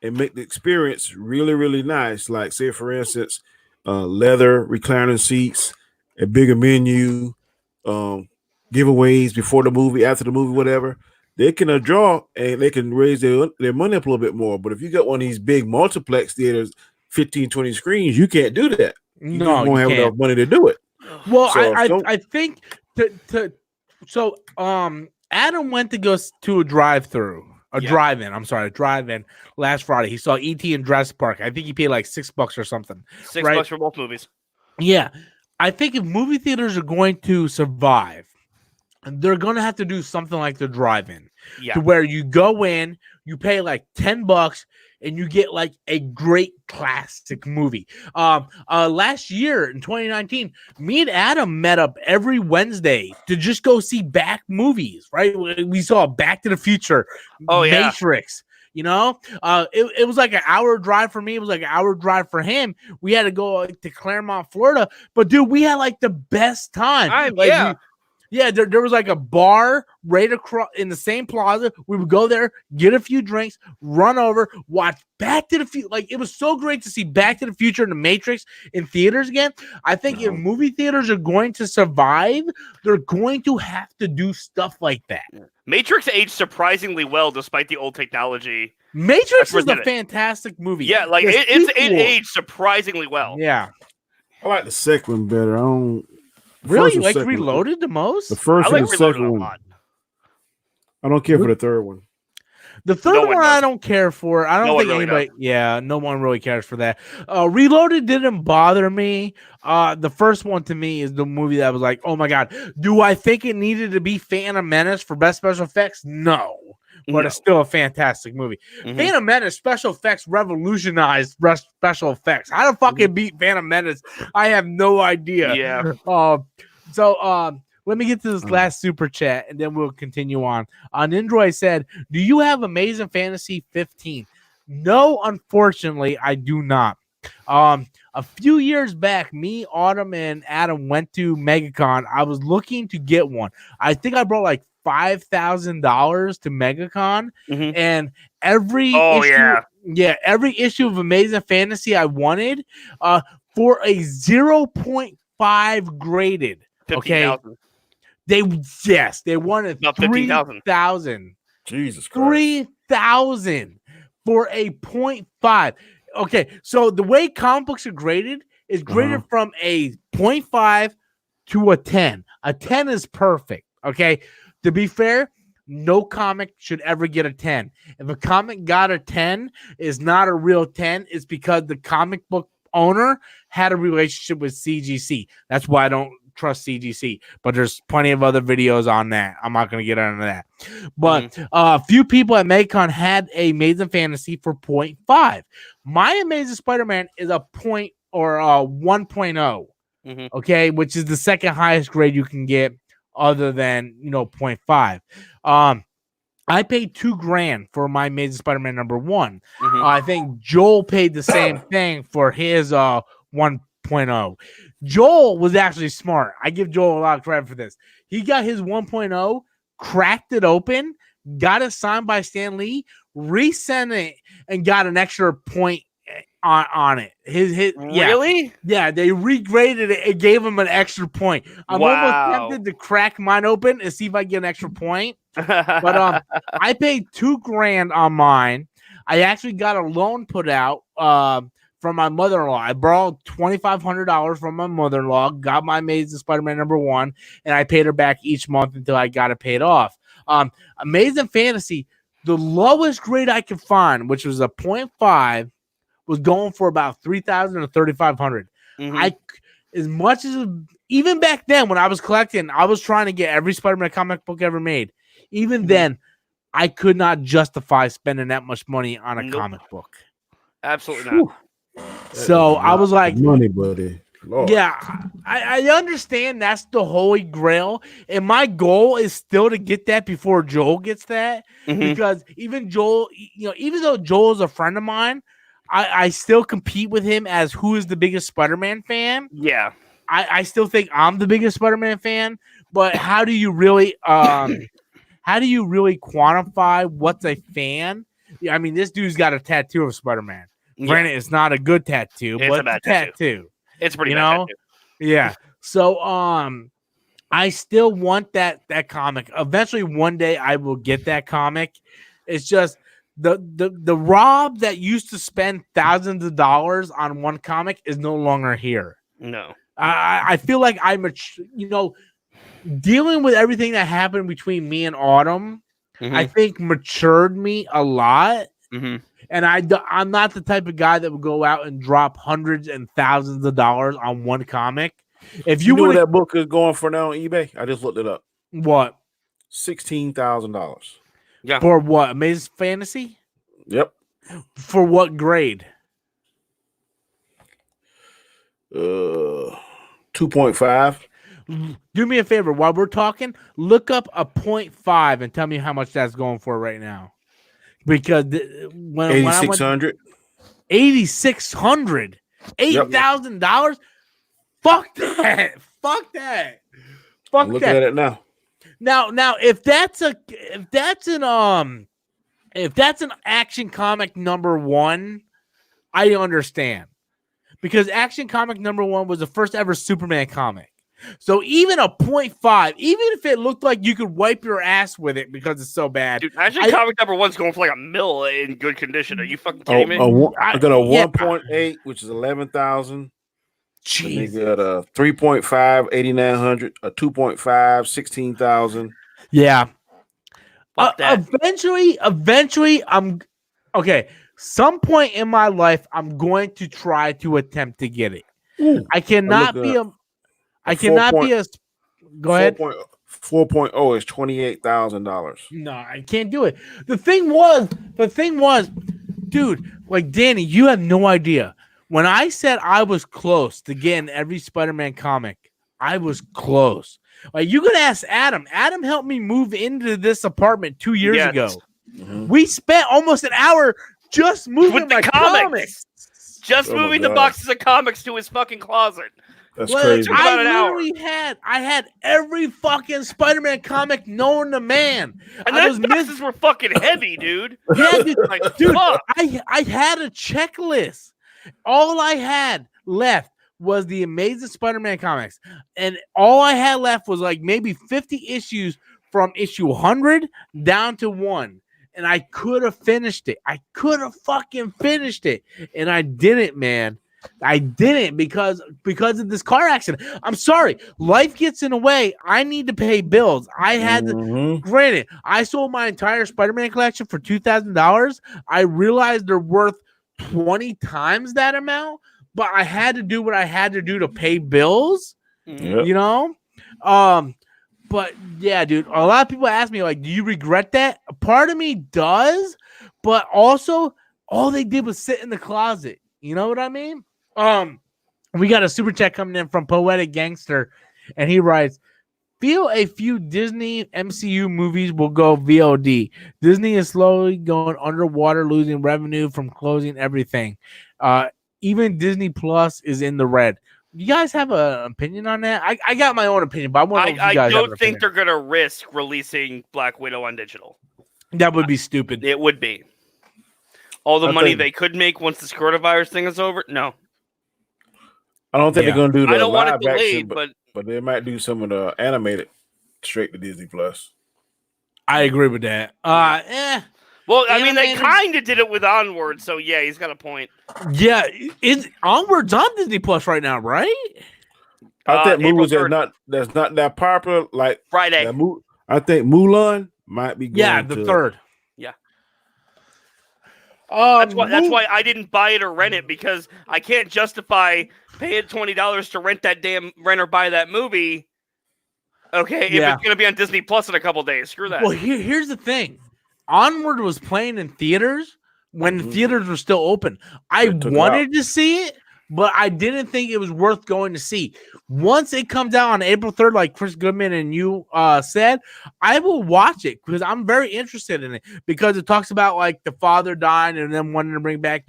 and make the experience really, really nice, like say for instance, leather recliner seats, a bigger menu, giveaways before the movie, after the movie, whatever, they can draw and they can raise their money up a little bit more. But if you got one of these big multiplex theaters, 15, 20 screens, you can't do that. You won't have enough money to do it. Well, so I think Adam went to go to a drive-in last Friday. He saw E.T. and Jurassic Park. I think he paid like $6 or something. $6 for both movies. Yeah. I think if movie theaters are going to survive, they're going to have to do something like the drive-in. Yeah. To where you go in, you pay like $10, and you get like a great classic movie. Last year in 2019, me and Adam met up every Wednesday to just go see back movies, right? We saw Back to the Future, Matrix, it was like an hour drive for me. It was like an hour drive for him. We had to go to Claremont, Florida, but dude, we had like the best time. Yeah, there was like a bar right across in the same plaza. We would go there, get a few drinks, run over, watch Back to the Future. Like, it was so great to see Back to the Future and the Matrix in theaters again. I think if movie theaters are going to survive, they're going to have to do stuff like that. Matrix aged surprisingly well despite the old technology. Matrix is a fantastic movie. Yeah, like it aged surprisingly well. Yeah. I like the second one better. I don't really you like Reloaded the most. The first and the second one. I don't care for the third one. The third one I don't care for. I don't think anybody. Yeah, no one really cares for that. Reloaded didn't bother me. The first one to me is the movie that was like, oh my god, do I think it needed to be Phantom Menace for best special effects? No. But it's still a fantastic movie. Phantom Menace special effects revolutionized special effects. How to fucking beat Phantom Menace? I have no idea. Yeah. So let me get to this last super chat and then we'll continue on. Nindroid said, do you have Amazing Fantasy 15? No, unfortunately, I do not. A few years back, me, Autumn, and Adam went to MegaCon. I was looking to get one. I think I brought like $5,000 to MegaCon, and every every issue of Amazing Fantasy I wanted for a 0.5 graded. 15,000. They wanted 3,000. Jesus Christ. 3,000 for a 0.5. Okay, so the way comic books are graded is graded from a 0.5 to a 10. A 10 is perfect. Okay. To be fair, no comic should ever get a 10. If a comic got a 10, it's not a real 10. It's because the comic book owner had a relationship with CGC. That's why I don't trust CGC. But there's plenty of other videos on that. I'm not going to get into that. But a few people at MegaCon had a Amazing Fantasy for 0.5. My Amazing Spider-Man is a 1.0. Okay, which is the second highest grade you can get, other than 0.5. I paid $2,000 for my Amazing Spider-Man #1. I think Joel paid the same thing for his 1.0. Joel was actually smart. I give Joel a lot of credit for this. He got his 1.0, cracked it open, got it signed by Stan Lee, resent it, and got an extra point on it. Really? Yeah, they regraded it. It gave him an extra point. I'm almost tempted to crack mine open and see if I get an extra point. But I paid $2,000 on mine. I actually got a loan put out from my mother-in-law. I borrowed $2,500 from my mother-in-law, got my Amazing Spider-Man #1, and I paid her back each month until I got it paid off. Amazing Fantasy, the lowest grade I could find, which was a 0.5, was going for about $3,000 to $3,500. As much as even back then when I was collecting, I was trying to get every Spider-Man comic book ever made. Even then, I could not justify spending that much money on a comic book. Absolutely not. So I was like, money, buddy. Lord. Yeah, I understand that's the holy grail, and my goal is still to get that before Joel gets that, because even Joel, even though Joel is a friend of mine, I still compete with him as who is the biggest Spider-Man fan. Yeah. I still think I'm the biggest Spider-Man fan, but how do you really quantify what's a fan? Yeah, I mean, this dude's got a tattoo of Spider-Man. Granted, it's not a good tattoo, but it's a tattoo. It's pretty bad tattoo. Yeah. So I still want that comic. Eventually one day I will get that comic. It's just the Rob that used to spend thousands of dollars on one comic is no longer here. No. I feel like dealing with everything that happened between me and Autumn, I think matured me a lot. And I'm not the type of guy that would go out and drop hundreds and thousands of dollars on one comic. If you know what that book is going for now on eBay, I just looked it up. What? $16,000. Yeah. For what? Amazing Fantasy? Yep. For what grade? 2.5. Do me a favor while we're talking. Look up a 0.5 and tell me how much that's going for right now. Because when $8,600. $8,600, $8,000. Fuck that. Fuck that. Fuck Look that. at it now. Now, if that's an Action Comic number one, I understand, because Action Comic number one was the first ever Superman comic. So even a 0.5, even if it looked like you could wipe your ass with it because it's so bad, Dude, actually, comic number one's going for like a mil in good condition. Are you fucking kidding me? I got a 1.8, which is 11,000. They got a 3.5, 8,900, a 2.5, 16,000. Yeah. Fuck that. Eventually, I'm okay. Some point in my life, I'm going to try to attempt to get it. Ooh, I cannot be a. I cannot be a. Go ahead. 4.0 is $28,000. No, I can't do it. The thing was, dude, like Danny, you have no idea. When I said I was close to getting every Spider-Man comic, I was close. Like, you could ask Adam. Adam helped me move into this apartment 2 years ago. Mm-hmm. We spent almost an hour just moving With the my comics. Just Oh my moving the God. boxes of comics to his fucking closet. That's Well, crazy. Took about an hour. I had every fucking Spider-Man comic known to man. And I those was boxes were fucking heavy, dude. Yeah, dude, Like, dude, fuck. I had a checklist. All I had left was the Amazing Spider-Man comics, and all I had left was like maybe 50 issues from issue 100 down to 1. And I could have finished it. I could have fucking finished it, and I didn't, man. I didn't because of this car accident. I'm sorry. Life gets in the way. I need to pay bills. I had to. Mhm. Granted, I sold my entire Spider-Man collection for $2,000. I realized they're worth 20 times that amount, but I had to do what I had to do to pay bills. Yep. You know? But yeah, dude, a lot of people ask me, like, do you regret that? A part of me does, but also all they did was sit in the closet. You know what I mean? We got a super chat coming in from Poetic Gangster, and he writes, feel a few Disney MCU movies will go VOD. Disney is slowly going underwater, losing revenue from closing everything. Even Disney Plus is in the red. You guys have an opinion on that? I got my own opinion, but I want to know if you guys have an don't think opinion. they're going to risk releasing Black Widow on digital. That would be stupid. It would be. All the I money think- they could make once this coronavirus thing is over? No. I don't think Yeah. they're going to do the I don't want it live delayed, action, but but they might do some of the animated straight to Disney Plus. I agree with that. well, I mean, they Animators- kind of did it with Onward, so yeah, he's got a point. Yeah, Onward's on Disney Plus right now, right? I think April movies 3rd. that's not that popular. Like Friday. that I think Mulan might be. Going Yeah, the to, third. Yeah. That's That's why I didn't buy it or rent it, because I can't justify paying $20 to rent or buy that movie. Okay, if Yeah. it's gonna be on Disney Plus in a couple days, screw that. Well, here's the thing. Onward was playing in theaters when the Mhm. theaters were still open. I They took it wanted to see it, but I didn't think it was worth going to see. Once it comes out on April 3rd, like Chris Goodman and you said, I will watch it because I'm very interested in it, because it talks about like the father dying and then wanting to bring back,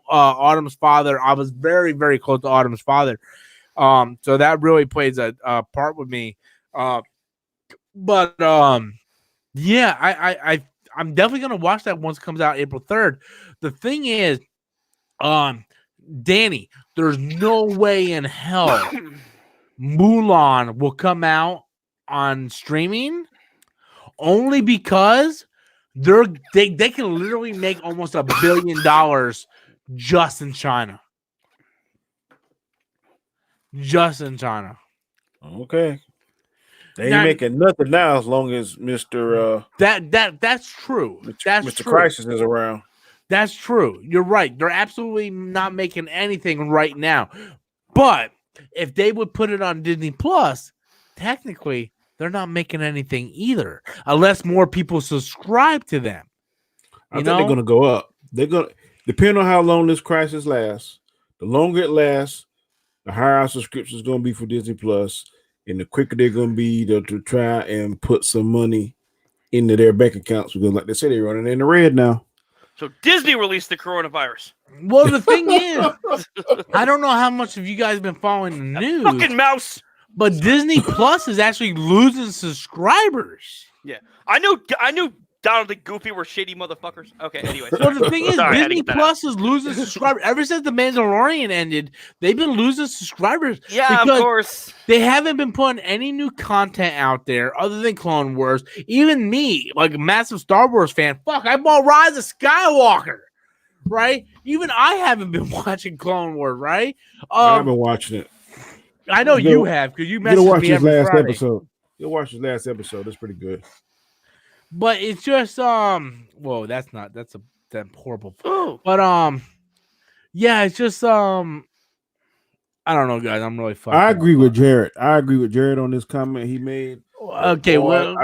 Autumn's father. I was very, very close to Autumn's father. So that really plays a part with me. Yeah, I'm definitely gonna watch that once it comes out April 3rd. The thing is, Danny, there's no way in hell Mulan will come out on streaming, only because they can literally make almost $1 billion just in China. Just in China. Okay. They ain't Now- making nothing now as long as Mr. That's true. That's Mr. true. Crisis is around. That's true. You're right. They're absolutely not making anything right now. But if they would put it on Disney Plus, technically they're not making anything either, unless more people subscribe to them. I think they're going to go up. They're going to, depending on how long this crisis lasts. The longer it lasts, the higher our subscription is going to be for Disney Plus, and the quicker they're going to be to try and put some money into their bank accounts, because, like they said, they're running in the red now. So Disney released the coronavirus. Well, the thing is, I don't know how much of you guys have been following the news, Fucking mouse. But Disney Plus is actually losing subscribers. I knew Donald and Goofy were shady motherfuckers. Okay, anyway. Well, the thing is, Sorry, I had to Disney get that Plus is losing subscribers. Ever since The Mandalorian ended, they've been losing subscribers. Yeah, because of course. They haven't been putting any new content out there other than Clone Wars. Even me, like a massive Star Wars fan, I bought Rise of Skywalker, right? Even I haven't been watching Clone Wars, right? I've been watching it. I know you have because you messaged watch me his every last Friday. episode. You'll watch his last episode. It's pretty good. But it's just whoa, that's that horrible. Oh. But yeah, it's just I don't know, guys. I'm really fucked. I agree with Jared. On this comment he made. Okay, well,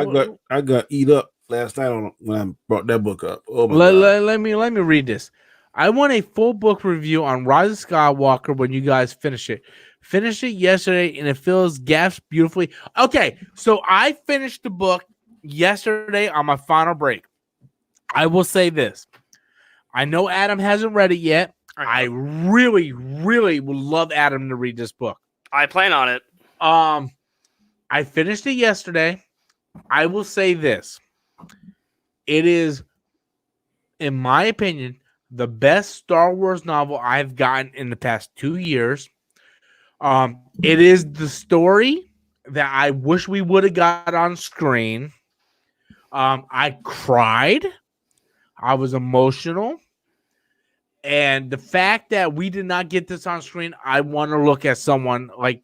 I got eat up last night when I brought that book up. Oh my God. let me read this. I want a full book review on Rise of Skywalker when you guys finish it. Finished it yesterday and it fills gaps beautifully. Okay, so I finished the book yesterday on my final break. I will say this. I know Adam hasn't read it yet. I really, really would love Adam to read this book. I plan on it. I finished it yesterday. I will say this. It is, in my opinion, the best Star Wars novel I've gotten in the past 2 years. It is the story that I wish we would have got on screen. I cried. I was emotional. And the fact that we did not get this on screen, I want to look at someone like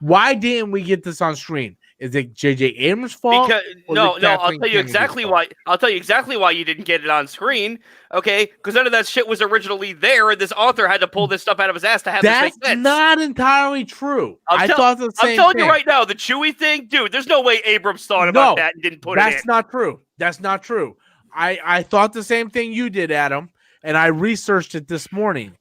why didn't we get this on screen? Is it J.J. Abrams' fault? I'll tell you exactly why. I'll tell you exactly why you didn't get it on screen. Okay, because none of that shit was originally there, and this author had to pull this stuff out of his ass to have this make sense. That's not entirely true. I'm telling you right now, the Chewie thing, dude. There's no way Abrams thought about that and didn't put it in. That's not true. That's not true. I thought the same thing you did, Adam, and I researched it this morning.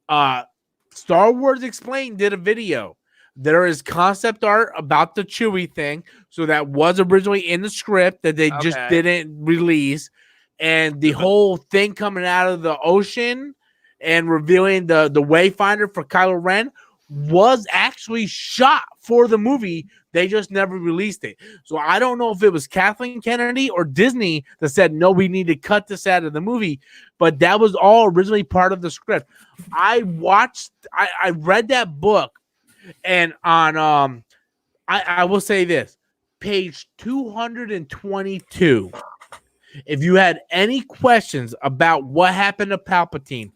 Star Wars Explained did a video. There is concept art about the Chewie thing, so that was originally in the script that they just didn't release, and the whole thing coming out of the ocean and revealing the Wayfinder for Kylo Ren was actually shot for the movie. They just never released it. So I don't know if it was Kathleen Kennedy or Disney that said, no, we need to cut this out of the movie, but that was all originally part of the script. I read that book. And on I will say this, page 222. If you had any questions about what happened to Palpatine,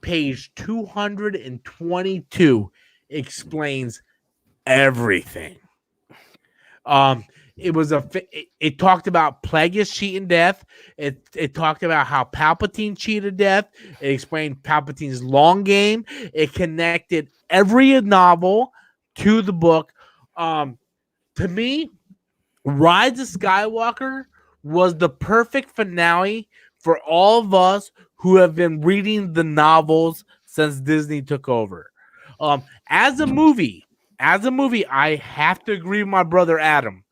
page 222 explains everything. It talked about Plagueis cheating death. It talked about how Palpatine cheated death. It explained Palpatine's long game. It connected every novel to the book. To me, Rise of Skywalker was the perfect finale for all of us who have been reading the novels since Disney took over. As a movie, I have to agree with my brother Adam.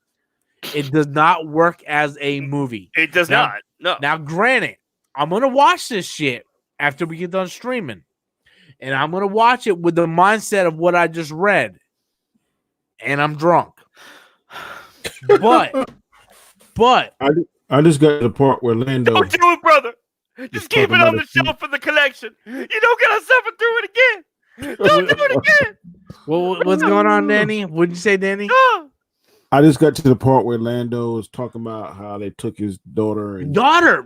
It does not work as a movie. It does not. No. Now, granted, I'm going to watch this shit after we get done streaming. And I'm going to watch it with the mindset of what I just read. And I'm drunk. But I just got to the part where Lando. Don't do it, brother. Just keep it on the shelf for the collection. You don't get to suffer through it again. Don't do it again. Well, what's going on, Danny? What'd you say, Danny? I just got to the part where Lando was talking about how they took his daughter.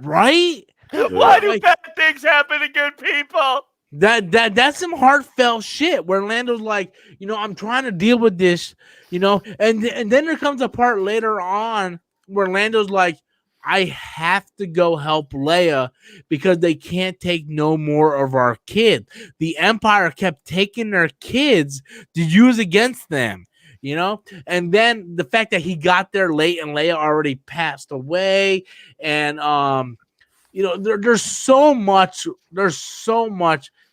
Right? Why do bad things happen to good people? That's some heartfelt shit where Lando's like, I'm trying to deal with this, and then there comes a part later on where Lando's like, I have to go help Leia because they can't take no more of our kids. The Empire kept taking their kids to use against them, and then the fact that he got there late and Leia already passed away. And, there's so much,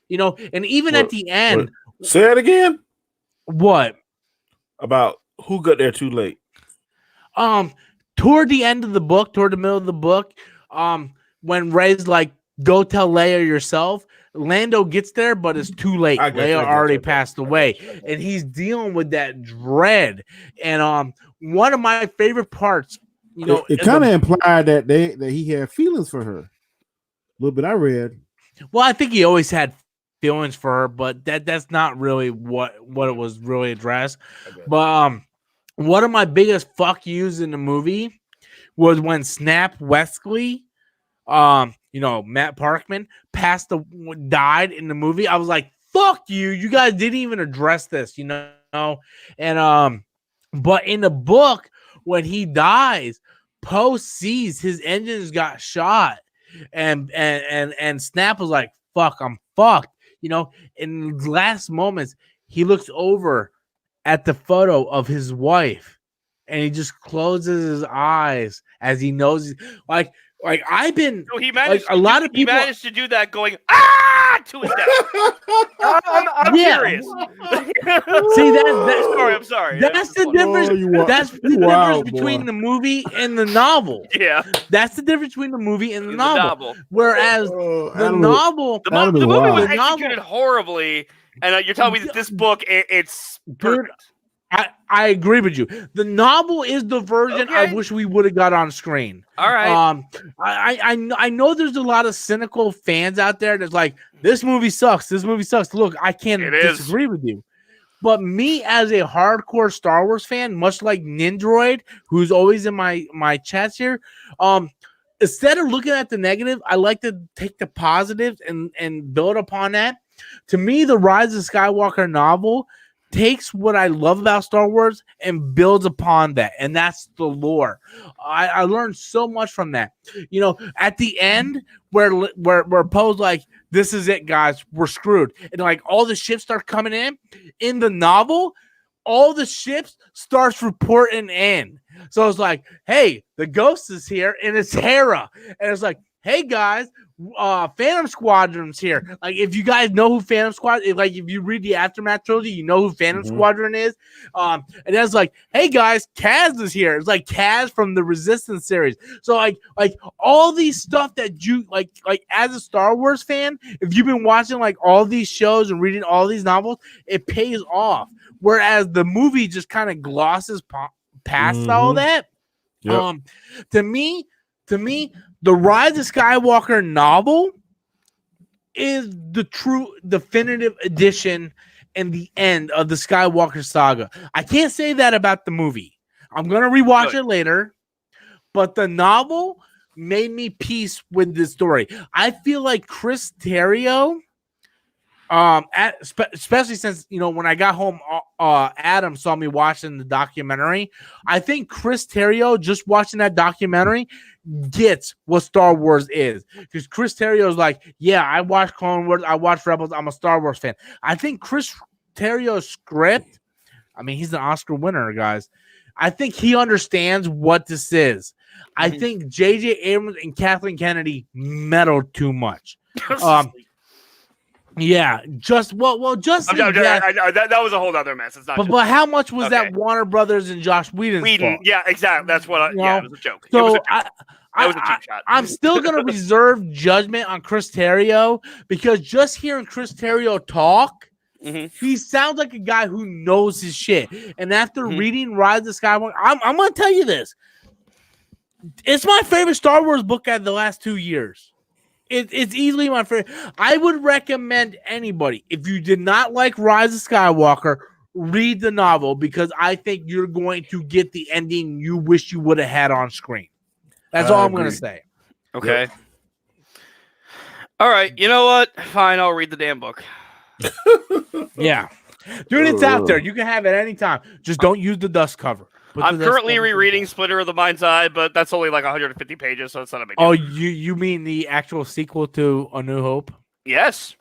and even at the end. Say it again. What? About who got there too late? Toward the end of the book, toward the middle of the book, when Rey's like, go tell Leia yourself, Lando gets there, but it's too late. I got you, Leia I got already you, I got you, passed I got away, you, I got you. and he's dealing with that dread. And one of my favorite parts, you know, It is kind of the- implied that he had feelings for her. A little bit I read. well, I think he always had feelings for her, but that's not really what it was really addressed. But one of my biggest fuck yous in the movie was when Snap Westley, Matt Parkman died in the movie. I was like, fuck you. You guys didn't even address this, you know? And but in the book, when he dies, Poe sees his engines got shot, and Snap was like, fuck, I'm fucked. You know, in the last moments, he looks over at the photo of his wife, and he just closes his eyes as he knows, like I've been So he managed. like a lot of people. He managed to do that going to his death. I'm Yeah. serious. See that? I'm sorry. That's the difference. Oh, you That's the you difference wild, between boy. the movie and the novel. Yeah. That's the difference between the movie and the The novel. Whereas the Adam, novel, The, That'd mo- be the movie was wild. The novel- executed horribly, and you're telling me that this book, it's perfect. I agree with you. The novel is the version I Okay. wish we would have got on screen. All right. I know there's a lot of cynical fans out there that's like, this movie sucks. This movie sucks. Look, I can't It is. disagree with you. But me as a hardcore Star Wars fan, much like Nindroid, who's always in my chats here, instead of looking at the negative, I like to take the positives and build upon that. To me, the Rise of Skywalker novel takes what I love about Star Wars and builds upon that, and that's the lore. I learned so much from that. You know, at the end where Poe's like, "This is it, guys, we're screwed," and like all the ships start coming in the novel, all the ships starts reporting in. So it's like, "Hey, the Ghost is here," and it's Hera, and it's like, "Hey guys, Phantom Squadron's here." Like, if you guys know who Phantom Squadron, like if you read the Aftermath trilogy, you know who Phantom Squadron is. And it's like, "Hey guys, Kaz is here." It's like Kaz from the Resistance series. So like all these stuff that you like as a Star Wars fan, if you've been watching like all these shows and reading all these novels, it pays off. Whereas the movie just kind of glosses past all that. Yep. To me, the Rise of Skywalker novel is the true definitive edition and the end of the Skywalker saga. I can't say that about the movie. I'm going to rewatch it later, but the novel made me peace with the story. I feel like Chris Terrio, especially since, you know, when I got home, Adam saw me watching the documentary. I think Chris Terrio, just watching that documentary, gets what Star Wars is, because Chris Terrio is like, yeah, I watched Clone Wars, I watched Rebels, I'm a Star Wars fan. I think Chris Terrio's script, I mean, he's an Oscar winner, guys. I think he understands what this is. I think J.J. Abrams and Kathleen Kennedy meddled too much. Yeah, just that was a whole other mess. It's not. but how much was that Warner Brothers and Josh Whedon's fault? Yeah, exactly. That's what. Yeah, it was a joke. So It was a joke. That was a cheap shot. I'm still gonna reserve judgment on Chris Terrio, because just hearing Chris Terrio talk, he sounds like a guy who knows his shit. And after reading Rise of Skywalker, I'm gonna tell you this: it's my favorite Star Wars book out of the last 2 years. It's easily my favorite. I would recommend anybody, if you did not like Rise of Skywalker, read the novel, because I think you're going to get the ending you wish you would have had on screen. That's all I'm going to say. Okay. All right. You know what? Fine. I'll read the damn book. Yeah. Dude, it's out there. You can have it anytime. Just don't use the dust cover. I'm currently rereading Splinter of the Mind's Eye, but that's only like 150 pages, so it's not a big deal. Oh, you mean the actual sequel to A New Hope? Yes.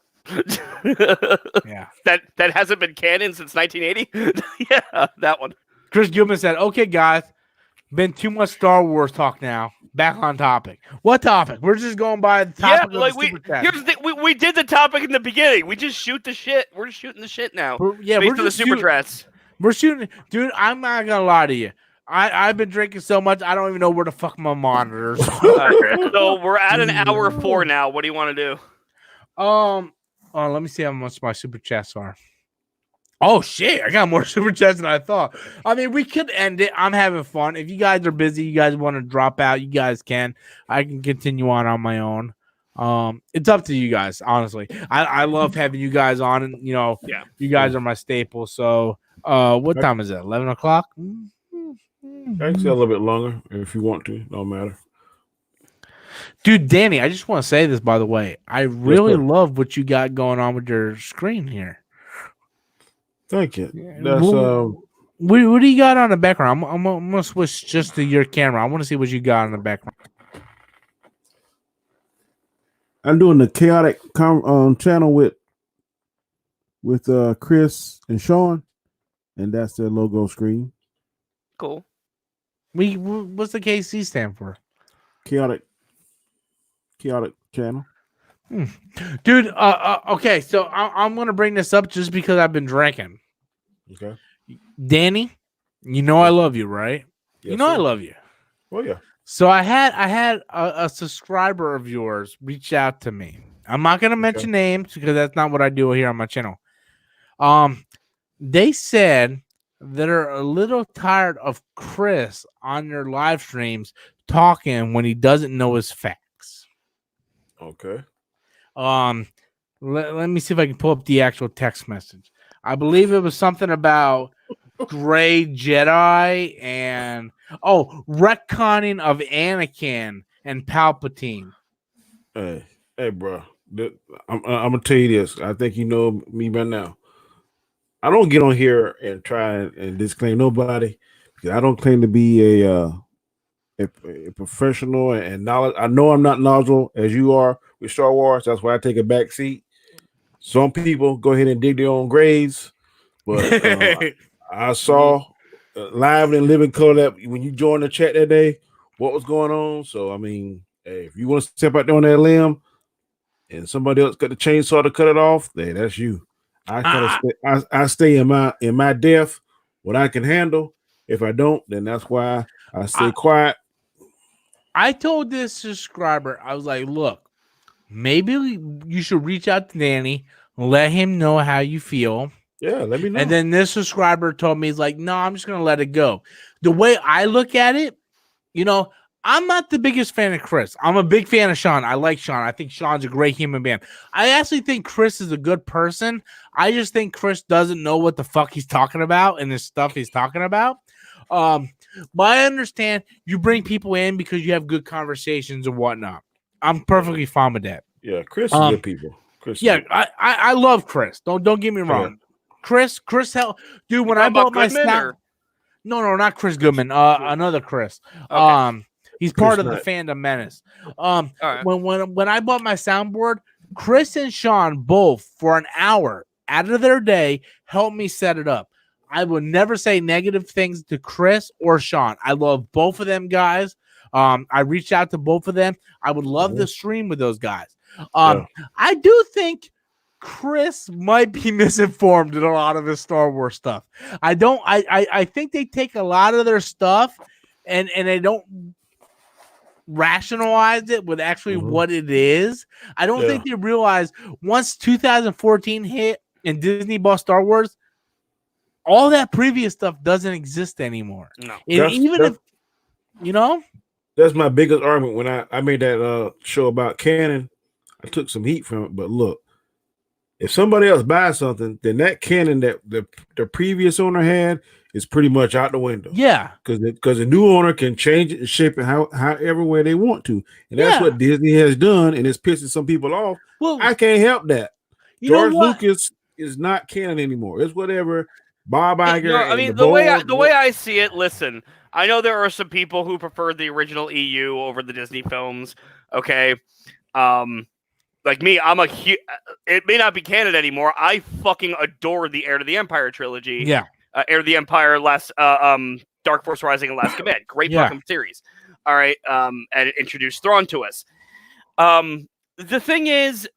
Yeah. That hasn't been canon since 1980? Yeah, that one. Chris Gilman said, "Okay, guys, been too much Star Wars talk now. Back on topic." What topic? We're just going by the topic of the super chat. Here's the thing. We did the topic in the beginning. We just shoot the shit. We're just shooting the shit now. We're based on the just super chats. We're shooting, dude. I'm not gonna lie to you. I've been drinking so much, I don't even know where the fuck my monitors. So we're at an hour 4 now. What do you want to do? Oh, let me see how much my super chats are. Oh shit, I got more super chats than I thought. I mean, we could end it. I'm having fun. If you guys are busy, you guys want to drop out, you guys can. I can continue on my own. It's up to you guys, honestly. I love having you guys on, and you know, Yeah. you guys are my staple. So, what time is it? 11 o'clock. I can stay a little bit longer if you want to. No matter. Dude, Danny, I just want to say this, by the way. I really sir. love what you got going on with your screen here. Thank you. Yeah, That's What do you got on the background? I'm gonna switch just to your camera. I want to see what you got on the background. I'm doing the chaotic channel with Chris and Sean, and that's their logo screen. Cool. What's the KC stand for? Chaotic channel. Dude, okay, so I'm gonna bring this up just because I've been drinking. Okay. Danny, you know I love you, right? Yes, you know I sir. love you. Oh yeah. So I had a subscriber of yours reach out to me. I'm not gonna mention names because that's not what I do here on my channel. They said they're a little tired of Chris on their live streams talking when he doesn't know his facts. Okay. Let me see if I can pull up the actual text message. I believe it was something about Gray Jedi and retconning of Anakin and Palpatine. Hey, bro. I'm gonna tell you this. I think you know me by now. I don't get on here and try and disclaim nobody because I don't claim to be a professional and knowledge. I know I'm not knowledgeable as you are with Star Wars. That's why I take a back seat. Some people go ahead and dig their own graves, but I saw live and living color that when you joined the chat that day, what was going on. So I mean, hey, if you want to step out there on that limb and somebody else got the chainsaw to cut it off, hey, that's you. I stay in my depth, what I can handle. If I don't, then that's why I stay quiet. I told this subscriber, I was like, look, maybe you should reach out to Danny, let him know how you feel. Yeah, let me know. And then this subscriber told me, he's like, no, I'm just going to let it go. The way I look at it, you know, I'm not the biggest fan of Chris. I'm a big fan of Sean. I like Sean. I think Sean's a great human being. I actually think Chris is a good person. I just think Chris doesn't know what the fuck he's talking about and the stuff he's talking about. But I understand you bring people in because you have good conversations and whatnot. I'm perfectly fine with that. Yeah, Chris is good people. Chris, yeah, I love Chris. Don't get me wrong. Yeah. Chris, hell, dude. When I bought my sound, no, not Chris Goodman. Another Chris. Okay. He's Chris part of the Fandom Menace. Right. When I bought my soundboard, Chris and Sean both for an hour out of their day helped me set it up. I would never say negative things to Chris or Sean. I love both of them guys. I reached out to both of them. I would love to stream with those guys. I do think Chris might be misinformed in a lot of his Star Wars stuff. I think they take a lot of their stuff and they don't rationalize it with actually what it is. I don't think they realize once 2014 hit and Disney bought Star Wars, all that previous stuff doesn't exist anymore. No, if you know, that's my biggest argument when I made that show about canon. I took some heat from it, but look, if somebody else buys something, then that canon that the previous owner had is pretty much out the window. Yeah, because the new owner can change it and shape it however way they want to, and that's what Disney has done, and it's pissing some people off. Well, I can't help that. George Lucas is not canon anymore. It's whatever Bob Iger. No, I mean the way I see it. Listen, I know there are some people who prefer the original EU over the Disney films. Okay, like me, it may not be canon anymore. I fucking adore the Heir to the Empire trilogy. Yeah. Heir to the Empire, Dark Force Rising, and Last Command. Great fucking series. All right, and it introduced Thrawn to us. The thing is,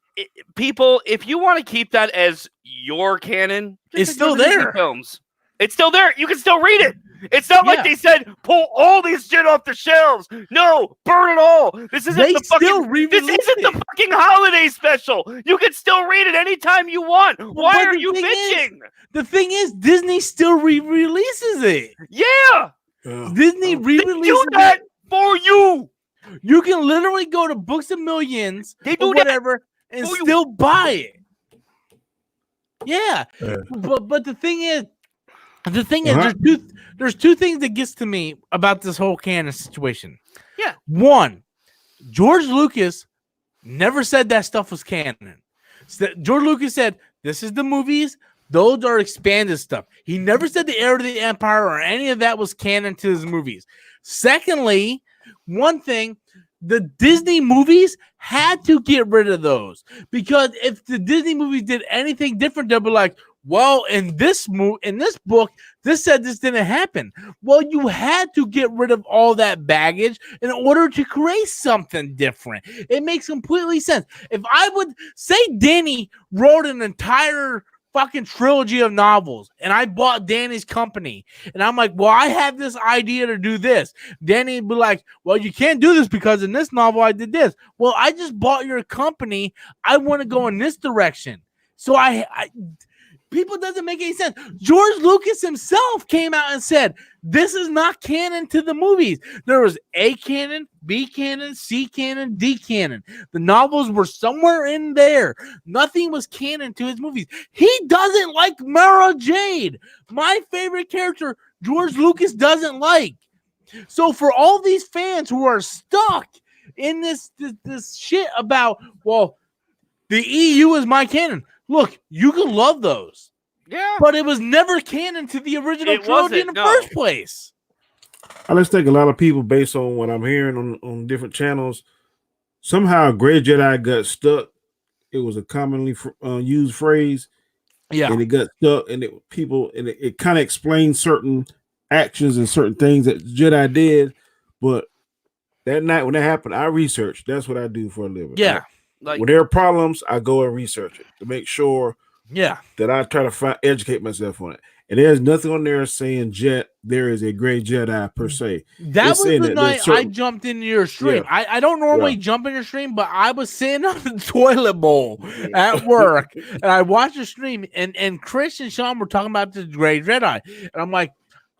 people, if you want to keep that as your canon, it's still there. Films, it's still there. You can still read it. It's not like Yeah. they said pull all these shit off the shelves. No, burn it all. This isn't They the still fucking. This re-released isn't the it. fucking holiday special. You can still read it anytime you want. Why but are the you thing is- bitching? The thing is, Disney still re-releases it. Yeah, Disney they re-releases do that for you. it. You can literally go to Books of Millions They or do that whatever and for you. still buy it. Yeah, Yeah. but the thing is, Uh-huh. there's two things that gets to me about this whole canon situation. Yeah. One, George Lucas never said that stuff was canon. George Lucas said, this is the movies. Those are expanded stuff. He never said the Heir to the Empire or any of that was canon to his movies. Secondly, one thing, the Disney movies had to get rid of those because if the Disney movies did anything different, they'll be like, well, in this book, this said this didn't happen. Well, you had to get rid of all that baggage in order to create something different. It makes completely sense. If I would say Danny wrote an entire fucking trilogy of novels and I bought Danny's company and I'm like, well, I have this idea to do this. Danny would be like, well, you can't do this because in this novel I did this. Well, I just bought your company. I want to go in this direction. So people doesn't make any sense. George Lucas himself came out and said, this is not canon to the movies. There was A canon, B canon, C canon, D canon. The novels were somewhere in there. Nothing was canon to his movies. He doesn't like Mara Jade. My favorite character, George Lucas doesn't like. So for all these fans who are stuck in this shit about, well, the EU is my canon. Look, you can love those. Yeah. But it was never canon to the original It trilogy in wasn't, the no. first place. I just think a lot of people, based on what I'm hearing on different channels, somehow Grey Jedi got stuck. It was a commonly used phrase, Yeah. and it got stuck, and it kind of explained certain actions and certain things that Jedi did. But that night when that happened, I researched. That's what I do for a living. Yeah. Like, When there are problems, I go and research it to make sure Yeah. that I try to educate myself on it. And there's nothing on there saying there is a Grey Jedi per se. That It's was saying the that night there's certain- I jumped into your stream. Yeah. I don't normally jump in your stream, but I was sitting on the toilet bowl at work and I watched the stream and Chris and Sean were talking about the Grey Jedi. And I'm like,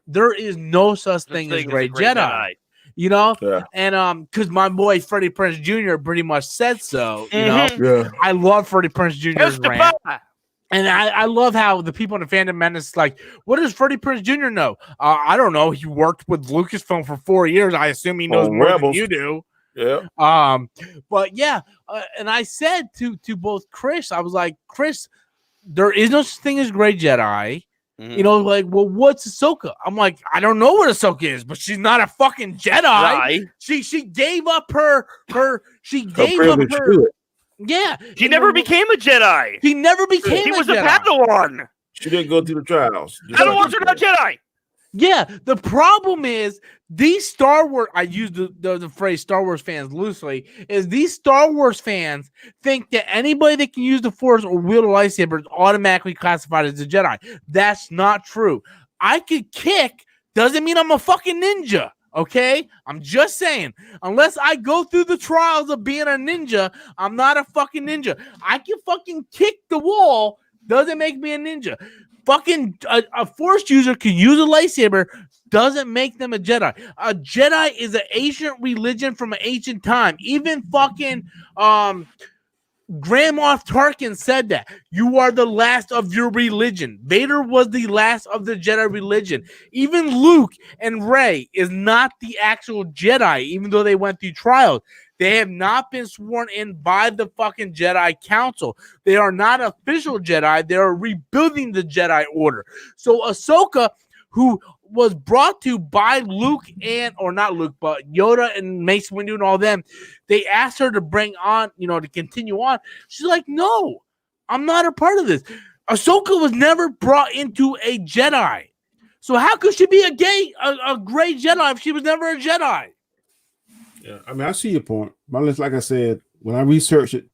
there is no such thing as Grey Jedi. You know? Yeah. And because my boy Freddie Prinze Jr. pretty much said so. You know, Yeah. I love Freddie Prinze Jr.'s Mr. rant. Pie. And I love how the people in the fandom menace like, what does Freddie Prinze Jr. know? I don't know. He worked with Lucasfilm for 4 years. I assume he knows more Rebels. than you do. Yeah. But yeah, and I said to both Chris, I was like, Chris, there is no such thing as Grey Jedi. Mhm. You know, like, well, what's Ahsoka? I'm like, I don't know what Ahsoka is, but she's not a fucking Jedi. Right. She gave up her she Her gave up privilege her. to it. Yeah, He never became a Jedi. He never became. He was a Jedi. Padawan. She didn't go through the trials. Padawans are not Jedi. Yeah, the problem is these Star Wars. I use the phrase Star Wars fans loosely. Is these Star Wars fans think that anybody that can use the Force or wield a lightsaber is automatically classified as a Jedi? That's not true. I could kick doesn't mean I'm a fucking ninja. Okay, I'm just saying. Unless I go through the trials of being a ninja, I'm not a fucking ninja. I can fucking kick the wall. Doesn't make me a ninja. Fucking a Force user can use a lightsaber. Doesn't make them a Jedi. A Jedi is an ancient religion from an ancient time. Even fucking Grand Moff Tarkin said that. You are the last of your religion. Vader was the last of the Jedi religion. Even Luke and Rey is not the actual Jedi, even though they went through trials. They have not been sworn in by the fucking Jedi Council. They are not official Jedi. They are rebuilding the Jedi Order. So Ahsoka, who was brought to by Luke or not Luke, but Yoda and Mace Windu and all them, they asked her to bring on, to continue on. She's like, no, I'm not a part of this. Ahsoka was never brought into a Jedi. So how could she be a Grey Jedi if she was never a Jedi? Yeah, I mean, I see your point. But like I said, when I researched it,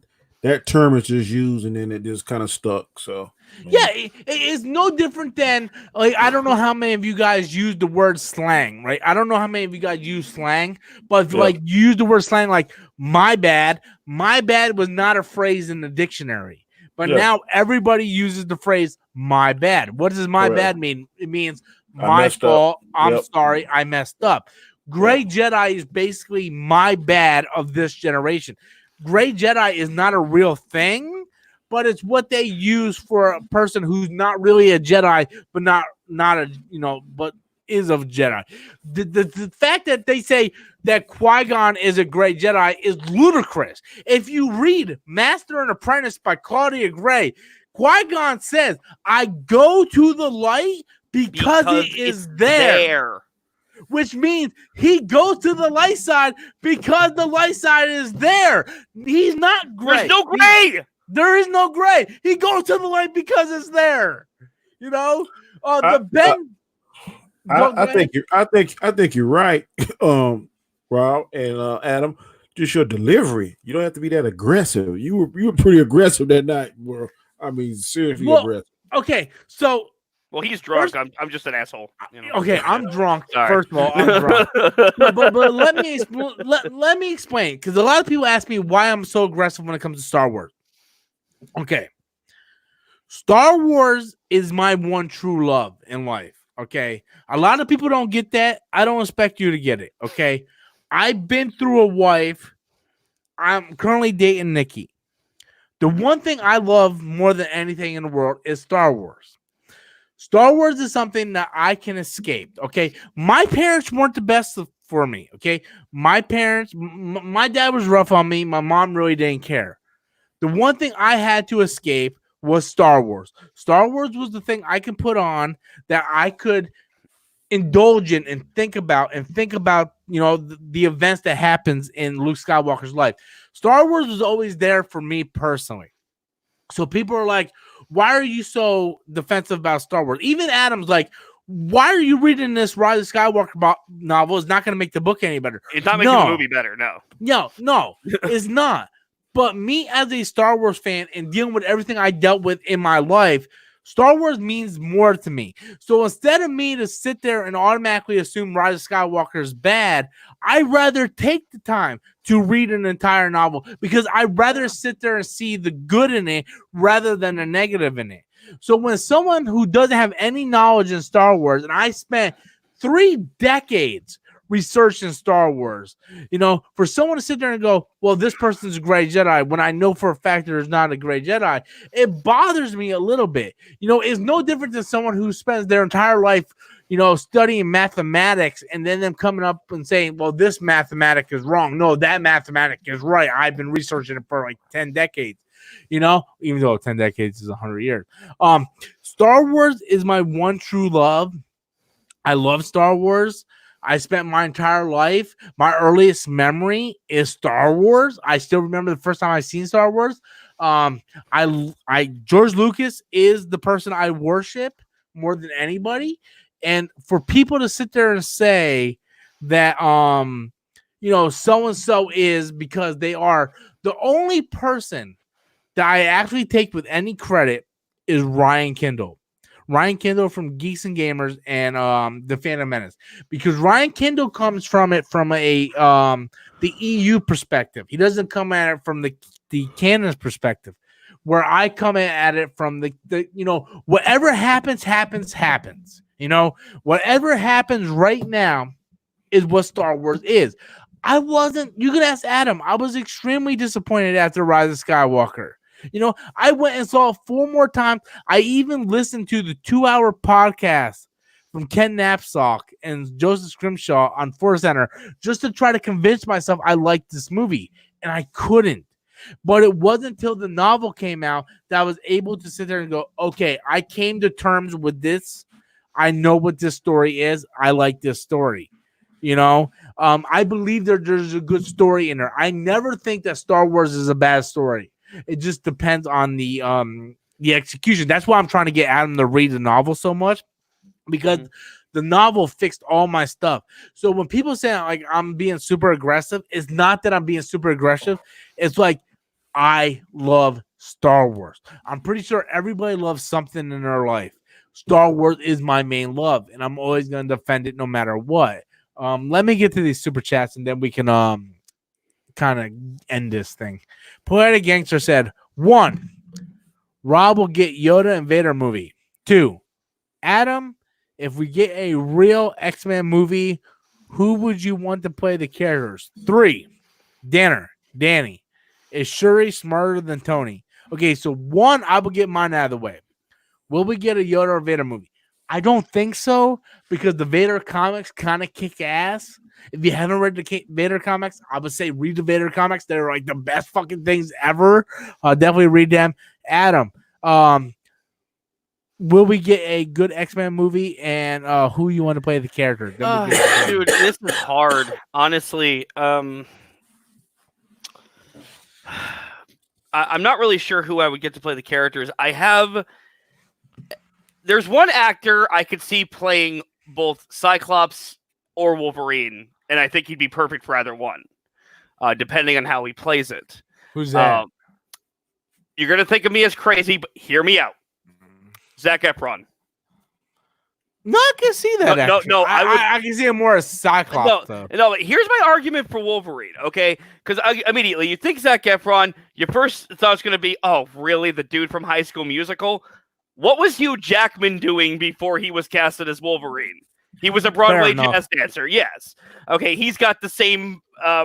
that term is just used and then it just kind of stuck. So Yeah, it's no different than like I don't know how many of you guys use the word slang, right? I don't know how many of you guys use slang, but if, like you use the word slang like my bad was not a phrase in the dictionary. But now everybody uses the phrase my bad. What does my bad mean? It means my fault. I'm sorry, I messed up. Gray Jedi is basically my bad of this generation. Gray Jedi is not a real thing, but it's what they use for a person who's not really a Jedi, but not a but is a Jedi. The fact that they say that Qui-Gon is a Gray Jedi is ludicrous. If you read Master and Apprentice by Claudia Gray, Qui-Gon says, "I go to the light because it is there." Which means he goes to the light side because the light side is there. He's not gray. There's no gray. There is no gray. He goes to the light because it's there. You know, I think you're right, Rob and Adam. Just your delivery. You don't have to be that aggressive. You were pretty aggressive that night, bro. I mean, seriously aggressive. Okay, so. Well, he's drunk. I'm just an asshole. You know? Okay, I'm drunk. Sorry. First of all, I'm drunk. but let me explain, because a lot of people ask me why I'm so aggressive when it comes to Star Wars. Okay, Star Wars is my one true love in life. Okay, a lot of people don't get that. I don't expect you to get it. Okay, I've been through a wife. I'm currently dating Nikki. The one thing I love more than anything in the world is Star Wars. Star Wars is something that I can escape, okay? My parents weren't the best for me, okay? My parents, my dad was rough on me. My mom really didn't care. The one thing I had to escape was Star Wars. Star Wars was the thing I could put on that I could indulge in and think about, the events that happens in Luke Skywalker's life. Star Wars was always there for me personally. So people are like, why are you so defensive about Star Wars? Even Adam's like, why are you reading this Rise of Skywalker novel? It's not going to make the book any better. It's not making the movie better, no. No, it's not. But me as a Star Wars fan and dealing with everything I dealt with in my life, Star Wars means more to me. So instead of me to sit there and automatically assume Rise of Skywalker is bad, I'd rather take the time to read an entire novel because I'd rather sit there and see the good in it rather than the negative in it. So when someone who doesn't have any knowledge in Star Wars, and I spent 3 decades researching Star Wars, for someone to sit there and go, well, this person's a Gray Jedi, when I know for a fact there's not a Gray Jedi, it bothers me a little bit. It's no different than someone who spends their entire life, studying mathematics and then them coming up and saying, well, this mathematic is wrong. No, that mathematic is right. I've been researching it for like 10 decades, even though 10 decades is 100 years. Star Wars is my one true love. I love Star Wars. I spent my entire life. My earliest memory is Star Wars. I still remember the first time I seen Star Wars. George Lucas is the person I worship more than anybody. And for people to sit there and say that, so-and-so is because they are the only person that I actually take with any credit is Ryan Kindle. Ryan Kindle from Geeks and Gamers and The Phantom Menace, because Ryan Kindle comes from it from the EU perspective. He doesn't come at it from the canon's perspective, where I come at it from the whatever happens. Whatever happens right now is what Star Wars is. You can ask Adam, I was extremely disappointed after Rise of Skywalker. I went and saw it 4 more times. I even listened to the 2-hour podcast from Ken Knapsack and Joseph Scrimshaw on Force Center just to try to convince myself I liked this movie, and I couldn't. But it wasn't until the novel came out that I was able to sit there and go, okay, I came to terms with this. I know what this story is. I like this story. I believe there's a good story in there. I never think that Star Wars is a bad story. It just depends on the execution. That's why I'm trying to get Adam to read the novel so much, because the novel fixed all my stuff. So when people say like I'm being super aggressive, it's not that I'm being super aggressive. It's like I love Star Wars. I'm pretty sure everybody loves something in their life. Star Wars is my main love, and I'm always going to defend it no matter what. Let me get to these super chats, and then we can kind of end this thing. Poetic Gangster said, 1, Rob will get Yoda and Vader movie. 2, Adam, if we get a real X-Men movie, who would you want to play the characters? 3, Danny, is Shuri smarter than Tony? Okay, so 1, I will get mine out of the way. Will we get a Yoda or Vader movie? I don't think so, because the Vader comics kind of kick ass. If you haven't read the Vader comics, I would say read the Vader comics. They're like the best fucking things ever. Definitely read them. Adam, will we get a good X-Men movie, and who you want to play the character? Dude, this is hard. Honestly, I'm not really sure who I would get to play the characters. There's one actor I could see playing both Cyclops or Wolverine, and I think he'd be perfect for either one, depending on how he plays it. Who's that? You're going to think of me as crazy, but hear me out. Zac Efron. No, I can see that. No, I can see him more as Cyclops. No, but here's my argument for Wolverine, okay? Because immediately you think Zac Efron, your first thought is going to be, oh, really? The dude from High School Musical? What was Hugh Jackman doing before he was casted as Wolverine? He was a Broadway jazz dancer, yes. Okay, he's got the same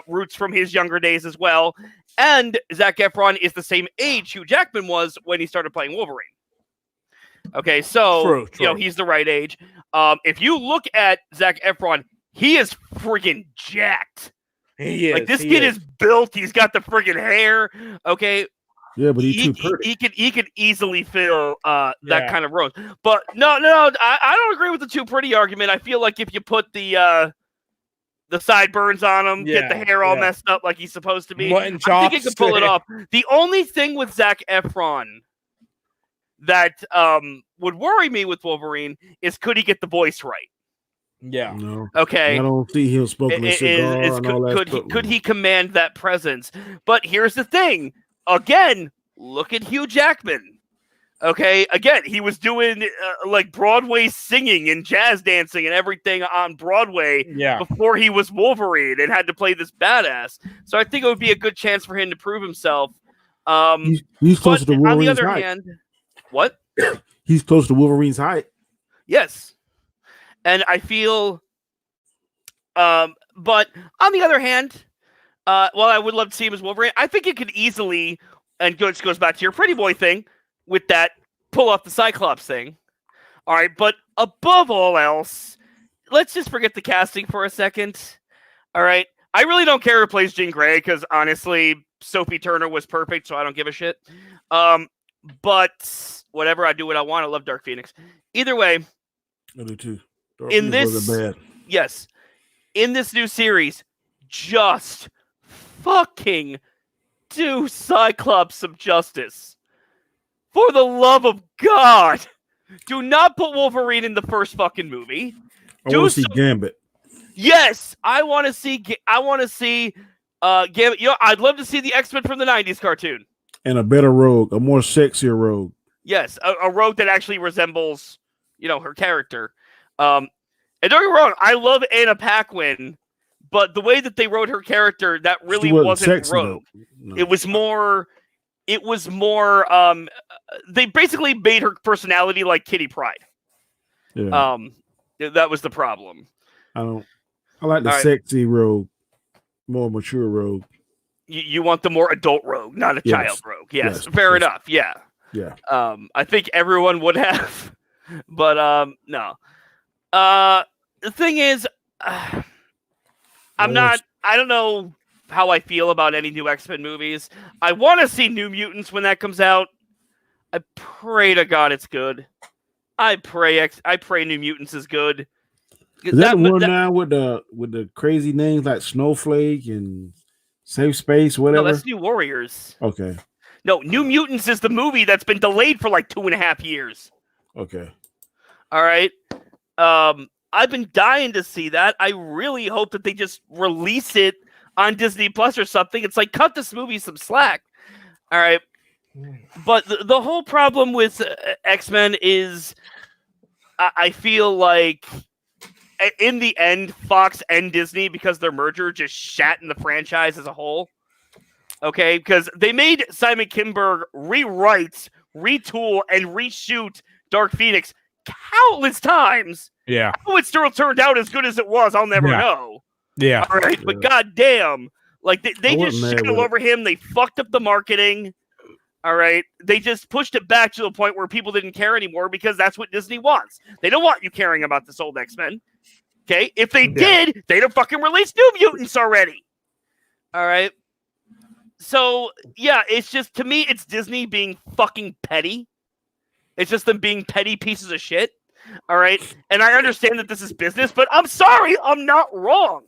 roots from his younger days as well. And Zac Efron is the same age Hugh Jackman was when he started playing Wolverine. Okay, so true. You know he's the right age. If you look at Zac Efron, he is friggin' jacked. He is. Like this kid is built. He's got the friggin' hair. Okay. Yeah, but he's too pretty. He could easily fill that kind of role. But no, I don't agree with the too pretty argument. I feel like if you put the sideburns on him, get the hair all messed up like he's supposed to be, I think he could pull it off. The only thing with Zac Efron that would worry me with Wolverine is could he get the voice right? Yeah. No. Okay. I don't see him smoking a cigar and all that. Could he command that presence? But here's the thing. Again, look at Hugh Jackman. Okay, again, he was doing like Broadway singing and jazz dancing and everything on Broadway before he was Wolverine and had to play this badass. So I think it would be a good chance for him to prove himself. He's close to Wolverine's on the other height. hand, what? He's close to Wolverine's height. Yes, and I feel, but on the other hand. Well, I would love to see him as Wolverine. I think it could easily, and it goes back to your pretty boy thing, with that pull off the Cyclops thing. All right, but above all else, let's just forget the casting for a second. All right, I really don't care who plays Jean Grey because honestly, Sophie Turner was perfect, so I don't give a shit. But whatever, I do what I want. I love Dark Phoenix. Either way, I do too. In this new series, just fucking do Cyclops some justice. For the love of God, do not put Wolverine in the first fucking movie. I want to see Gambit. Yes, I want to see Gambit. You know, I'd love to see the X-Men from the 90s cartoon. And a better Rogue, a more sexier Rogue. Yes, a Rogue that actually resembles, her character. And don't get me wrong, I love Anna Paquin. But the way that they wrote her character, that really wasn't Rogue. No. It was more. They basically made her personality like Kitty Pryde. Yeah. That was the problem. I like the sexy Rogue, more mature Rogue. You want the more adult Rogue, not a child Rogue. Yes, fair enough. Yeah. Yeah. I think everyone would have, but no. The thing is. I don't know how I feel about any new X-Men movies. I want to see New Mutants when that comes out. I pray to God it's good. I pray New Mutants is good. Is that the one now with the crazy names like Snowflake and Safe Space, whatever? No, that's New Warriors. Okay. No, New Mutants is the movie that's been delayed for like 2.5 years. Okay. All right. I've been dying to see that. I really hope that they just release it on Disney Plus or something. It's like, cut this movie some slack. All right. But the whole problem with X-Men is I feel like in the end, Fox and Disney, because their merger just shat in the franchise as a whole. Okay, because they made Simon Kinberg rewrite, retool, and reshoot Dark Phoenix countless times. Yeah. How it still turned out as good as it was, I'll never know. Yeah. All right, but goddamn, like they just shit all over him. They fucked up the marketing. All right, they just pushed it back to the point where people didn't care anymore because that's what Disney wants. They don't want you caring about this old X-Men. Okay, if they did, they'd have fucking released New Mutants already. All right. So, yeah, it's just, to me, it's Disney being fucking petty. It's just them being petty pieces of shit. All right? And I understand that this is business, but I'm sorry, I'm not wrong.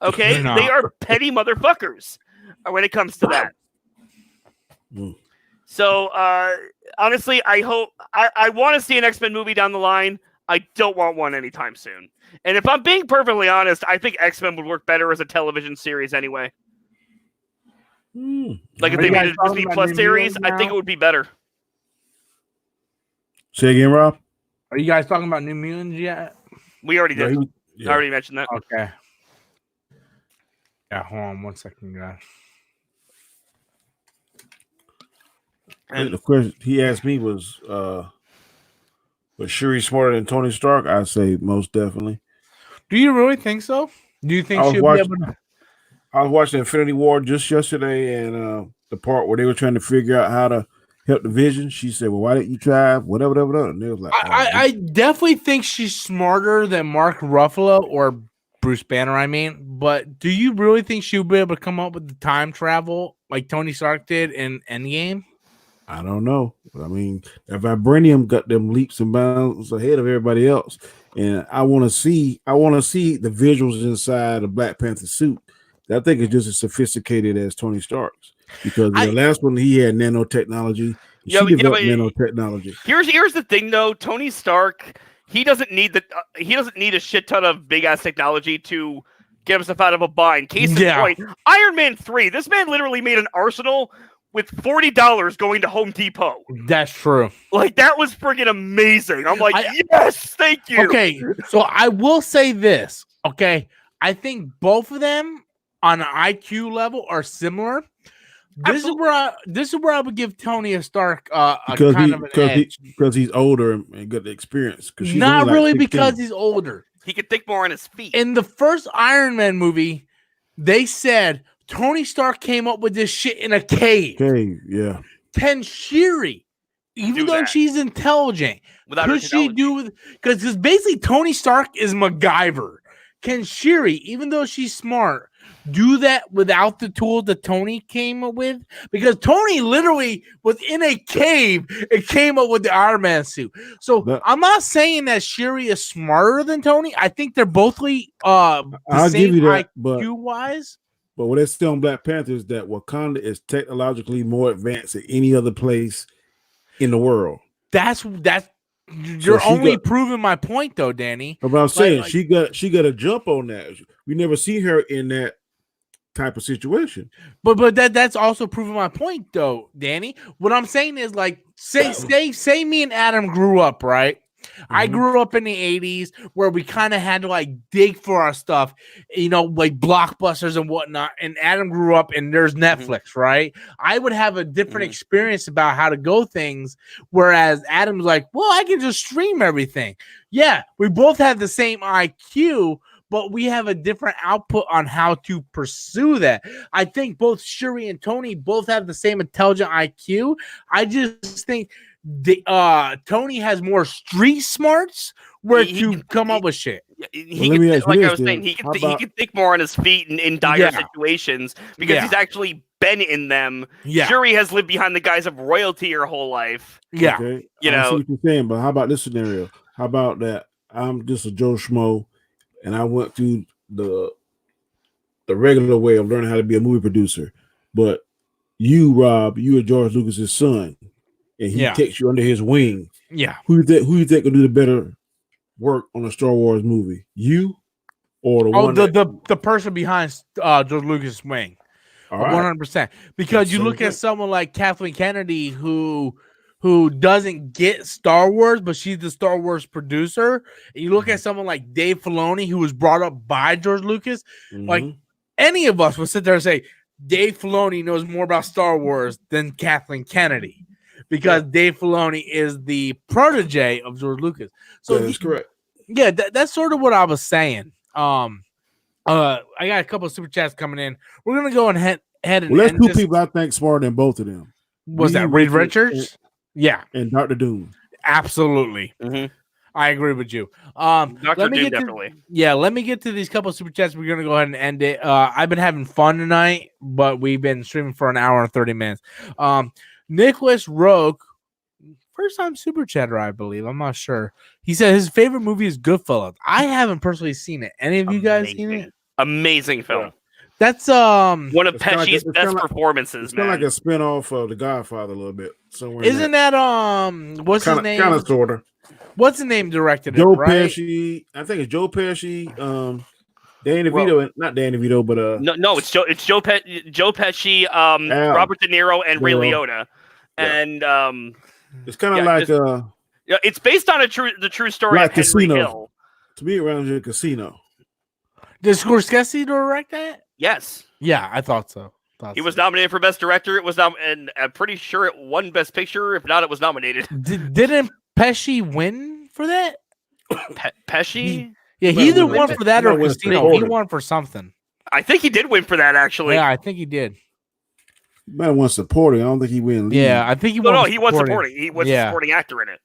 Okay? No. They are petty motherfuckers when it comes to that. So, honestly, I hope, I want to see an X-Men movie down the line. I don't want one anytime soon. And if I'm being perfectly honest, I think X-Men would work better as a television series anyway. Like if they made a Disney Plus series, I think it would be better. Say again, Rob? Are you guys talking about New Mutants yet? We already did. Yeah. I already mentioned that. Okay. Yeah, hold on 1 second, guys. And The question he asked me was Shuri smarter than Tony Stark? I say most definitely. Do you really think so? Do you think I was she'll watching- be able to? I was watching Infinity War just yesterday, and the part where they were trying to figure out how to help the Vision, she said, "Well, why didn't you try whatever?" And they was like, I definitely think she's smarter than Mark Ruffalo or Bruce Banner. I mean, but do you really think she'll be able to come up with the time travel like Tony Stark did in Endgame? I don't know. I mean, that vibranium got them leaps and bounds ahead of everybody else, and I want to see the visuals inside the Black Panther suit. I think it's just as sophisticated as Tony Stark's because the last one he had nanotechnology. She developed nanotechnology. Here's the thing, though. Tony Stark, he doesn't need a shit ton of big ass technology to get himself out of a bind. Case in point, Iron Man 3. This man literally made an arsenal with $40 going to Home Depot. That's true. Like, that was friggin' amazing. I'm like, yes, thank you. Okay, so I will say this. Okay, I think both of them on an IQ level are similar. This is where I would give Tony Stark because he's older and got the experience. Not really because he's older. He could think more on his feet. In the first Iron Man movie, they said Tony Stark came up with this shit in a cave. Yeah. Can Shuri, even though she's intelligent, could she do? Because basically Tony Stark is MacGyver. Can Shuri, even though she's smart, do that without the tools that Tony came up with? Because Tony literally was in a cave and came up with the Iron Man suit. So I'm not saying that Shuri is smarter than Tony. I think they're both the I'll same give you that, IQ-wise. But what they're still on Black Panther is that Wakanda is technologically more advanced than any other place in the world. That's you're only proving my point, though, Danny. But I'm saying she got a jump on that. We never see her in that type of situation. But that's also proving my point, though, Danny. What I'm saying is, like, say me and Adam grew up, right? Mm-hmm. I grew up in the 80s where we kind of had to like dig for our stuff, like Blockbusters and whatnot. And Adam grew up and there's Netflix, right? I would have a different experience about how to go things. Whereas Adam's like, well, I can just stream everything. Yeah, we both have the same IQ, but we have a different output on how to pursue that. I think both Shuri and Tony both have the same intelligent IQ. I just think Tony has more street smarts where to come up with shit. He can think more on his feet in dire situations because he's actually been in them. Yeah. Shuri has lived behind the guise of royalty her whole life. Yeah. Okay. I see what you're saying, but how about this scenario? How about that I'm just a Joe Schmo and I went through the regular way of learning how to be a movie producer, but you, Rob, you are George Lucas's son. And he takes you under his wing. Yeah. Who you think will do the better work on a Star Wars movie? You or the one the person behind George Lucas' wing? All right. 100%. Because you Same look at thing. someone like Kathleen Kennedy, who doesn't get Star Wars, but she's the Star Wars producer. And you look at someone like Dave Filoni, who was brought up by George Lucas. Like Mhm. any of us would sit there and say, Dave Filoni knows more about Star Wars than Kathleen Kennedy, because Dave Filoni is the protege of George Lucas. So that is correct. yeah, that's sort of what I was saying. I got a couple of super chats coming in. We're gonna go and head and Well, that's end two this. people I think smarter than both of them. Was that Reed Richards? Yeah, and Dr. Doom. absolutely. Mhm. I agree with you. Dr. Let me Doom get definitely. let me get to these couple of super chats. We're gonna go ahead and end it. I've been having fun tonight, but we've been streaming for an hour and 30 minutes. Nicholas Roque, first time super chatter, I believe. I'm not sure. He said his favorite movie is Goodfellas. I haven't personally seen it. Any of you guys seen it? Amazing film. That's One of It's kinda like Pesci's it's best kinda like- performances, It's kind man. of like a spin-off of The Godfather a little bit. Somewhere in isn't that what's his name? Kind of sort of. What's the name directed Joe it, right? Pesci. I think it's Joe Pesci. Danny DeVito, not Danny DeVito, but No, it's Joe Pesci, Robert De Niro, and Ray Yeah. Liotta, Yeah. and it's kind of yeah, like yeah, it's based on the true story Like of Henry Casino. Hill. to me around here Casino. Did Scorsese direct that? Yes, Yeah, I thought so. he was nominated for Best Director. It was and I'm pretty sure it won Best Picture. If not, it was nominated. Didn't Pesci win for that? Pesci. Yeah, he Well, either he won might for that or win Casino. for He it. won for something. I think he did win for that actually. Yeah, I think he did. Might have won supporting. I don't think he win. Lead. Yeah, I think he No, won. no, he was supporting. He was Yeah. a supporting actor in it.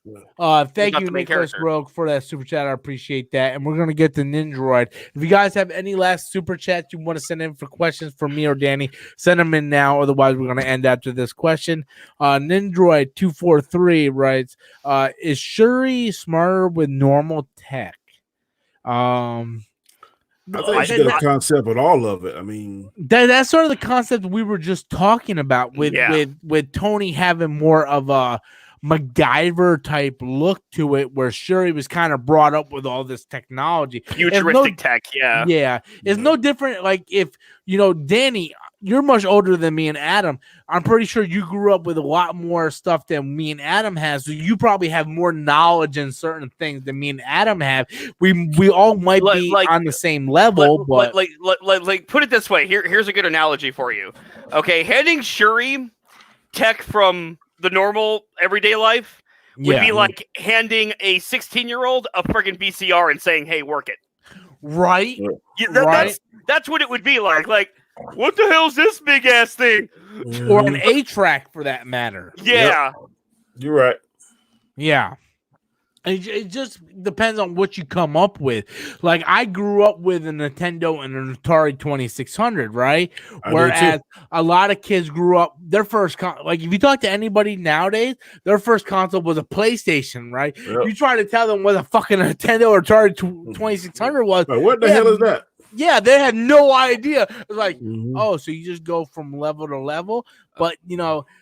Thank not you, the main Nicholas character. Rogue, for that super chat. I appreciate that. And we're gonna get to Nindroid. If you guys have any last super chats you want to send in for questions for me or Danny, send them in now. Otherwise, we're gonna end after this question. Nindroid 243 writes, "Is Shuri smarter with normal tech?" I think she got a concept of all of it. I mean, That's sort of the concept we were just talking about with Yeah. with Tony having more of a MacGyver type look to it, where Shuri was kind of brought up with all this technology. Futuristic tech, yeah. Yeah, it's no different. Like if Danny, you're much older than me and Adam. I'm pretty sure you grew up with a lot more stuff than me and Adam has. So you probably have more knowledge in certain things than me and Adam have. We all might be Like- on the same level, but Like put it this way. Here's a good analogy for you. Okay, handing Shuri tech from the normal everyday life would be like handing a 16-year-old a friggin' VCR and saying, "Hey, work it." right. Yeah, Right. That's what it would be like. Like, what the hell's this big ass thing? Or an A-track for that matter. Yeah. you're right. Yeah. It just depends on what you come up with. Like I grew up with a Nintendo and an Atari 2600, right? I did Whereas too. a lot of kids grew up their first like if you talk to anybody nowadays, their first console was a PlayStation, right? Yep. You try to tell them what a fucking Nintendo or Atari 2600 was. Like, what the Yeah. hell is that? Yeah, they had no idea. It's like, Mhm. oh, so you just go from level to level. But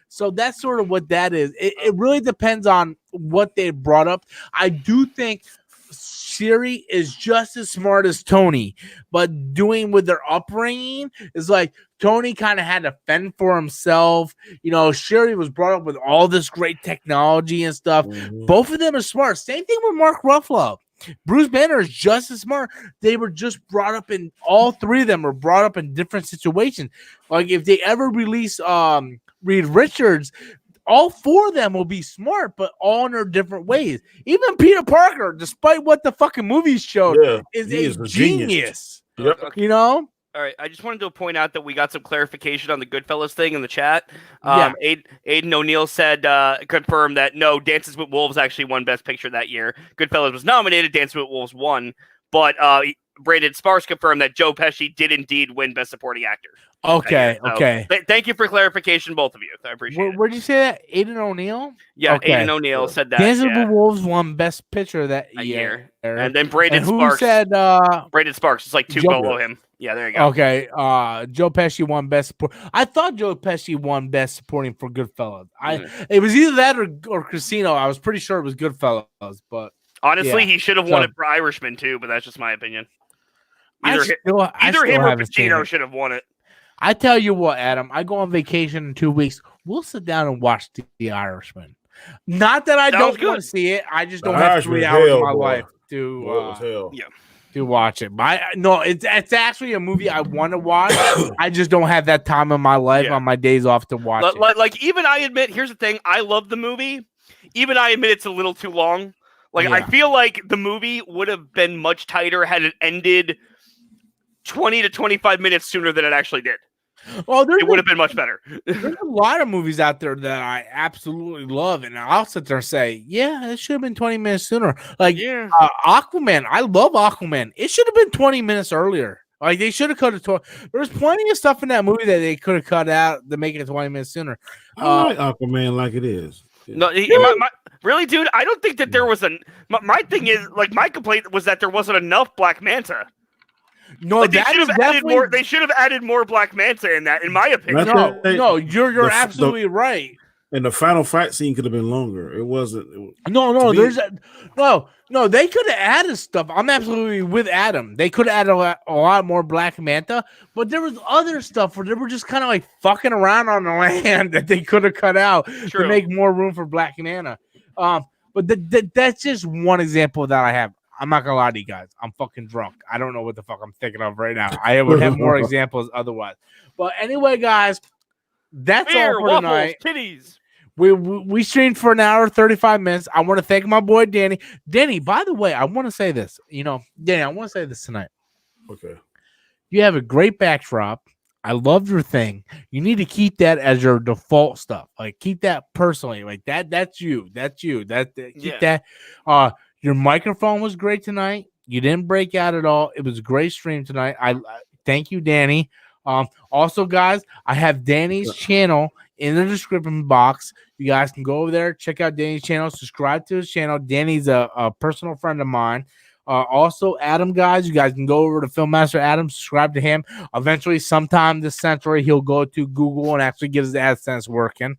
so that's sort of what that is. It really depends on what they brought up. I do think Siri is just as smart as Tony, but doing with their upbringing is like Tony kind of had to fend for himself. Sherry was brought up with all this great technology and stuff. Mhm. Both of them are smart. Same thing with Mark Ruffalo. Bruce Banner is just as smart. They were just brought up in all three of them were brought up in different situations. Like if they ever release Reed Richards, all four of them will be smart, but all in their different ways. Even Peter Parker, despite what the fucking movies showed, Yeah, is he a is a genius. Yep. Okay. All right, I just wanted to point out that we got some clarification on the Goodfellas thing in the chat. Aiden O'Neill said, confirmed that no, Dances with Wolves actually won Best Picture that year. Goodfellas was nominated, Dances with Wolves won, but Brandon Sparks confirmed that Joe Pesci did indeed win Best Supporting Actor. Okay, So, okay. Thank you for clarification, both of you. I appreciate it. Where'd you say that? Aiden O'Neill? Yeah, okay. Aiden O'Neill said that. Dancing with yeah, the Wolves won Best Picture that a year. year. And then Brandon And who Sparks. said Brandon Sparks is like two Joe- below him. Yeah, there you go. Okay, Joe Pesci won Best Support. I thought Joe Pesci won Best Supporting for Goodfellas. It was either that or Casino. I was pretty sure it was Goodfellas, but Honestly, yeah. he should have won So- it for Irishman too, but that's just my opinion. I Either still him or haven't seen Pacino it. should have won it. I tell you what, Adam, I go on vacation in 2 weeks. We'll sit down and watch The Irishman. Not that I Sounds don't want good. to see it. I just The don't have 3 Irishman's hours hell, of my boy. life Boy, it was hell. Yeah. to watch it. But no, it's actually a movie I want to watch. I just don't have that time in my life Yeah. on my days off to watch it. Like even I admit, here's the thing: I love the movie. Even I admit it's a little too long. Like I Yeah. feel like the movie would have been much tighter had it ended 20 to 25 minutes sooner than it actually did. Well, It would have been much better. there's a lot of movies out there that I absolutely love, and I'll sit there and say, yeah, it should have been 20 minutes sooner. Like Yeah. Aquaman, I love Aquaman. It should have been 20 minutes earlier. Like they should have cut it. There's plenty of stuff in that movie that they could have cut out to make it 20 minutes sooner. I like Aquaman like it is. No, really, dude. I don't think that there was my thing is like my complaint was that there wasn't enough Black Manta. No, Like, they that should is have added definitely more. They should have added more Black Manta in that, in my opinion. no. You're the- absolutely right. And the final fight scene could have been longer. It wasn't. No, to me- there's no. They could have added stuff. I'm absolutely with Adam. They could have added a lot more Black Manta, but there was other stuff where they were just kind of like fucking around on the land that they could have cut out True. to make more room for Black Manta. But that's just one example that I have. I'm not gonna lie to you guys. I'm fucking drunk. I don't know what the fuck I'm thinking of right now. I would have more examples otherwise. But anyway, guys, that's Beer, all for waffles, tonight. titties. We streamed for an hour, 35 minutes. I want to thank my boy Danny. Danny, by the way, I want to say this. Danny, I want to say this tonight. Okay. You have a great backdrop. I love your thing. You need to keep that as your default stuff. Like keep that personally. Like that's you. That's you. Keep that. Your microphone was great tonight. You didn't break out at all. It was a great stream tonight. I thank you, Danny. Also, guys, I have Danny's channel in the description box. You guys can go over there, check out Danny's channel, subscribe to his channel. Danny's a personal friend of mine. Also, Adam, guys, you guys can go over to Filmmaster Adam, subscribe to him. Eventually, sometime this century, he'll go to Google and actually get his AdSense working.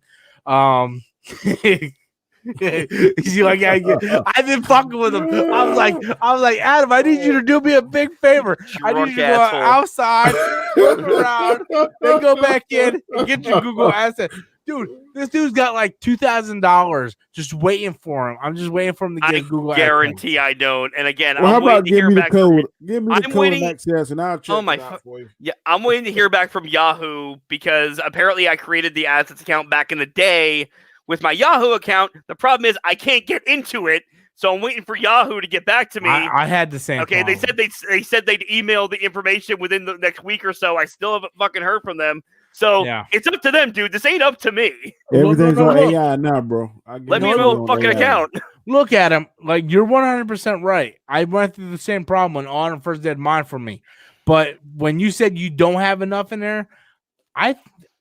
He's like, I've been fucking with him. I was like, Adam, I need you to do me a big favor. I need you to go outside, look around, then go back in and get your Google AdSense. Dude, this dude's got like $2,000 just waiting for him. I'm just waiting for him to get Google AdSense. Guarantee I don't. And again, Well, how I'm about waiting to hear give me the back. code? Give me the I'm code waiting- and access, and I'll check Oh my it out for you. Yeah, I'm waiting to hear back from Yahoo because apparently I created the AdSense account back in the day with my Yahoo account. The problem is I can't get into it, so I'm waiting for Yahoo to get back to me. I had the same. Okay, problem. they said they'd email the information within the next week or so. I still haven't fucking heard from them. So Yeah. it's up to them, dude. This ain't up to me. Everything's no, on look. AI now, bro. Let me know a fucking account. Look at him. Like you're 100% right. I went through the same problem when Autumn first did mine for me. But when you said you don't have enough in there,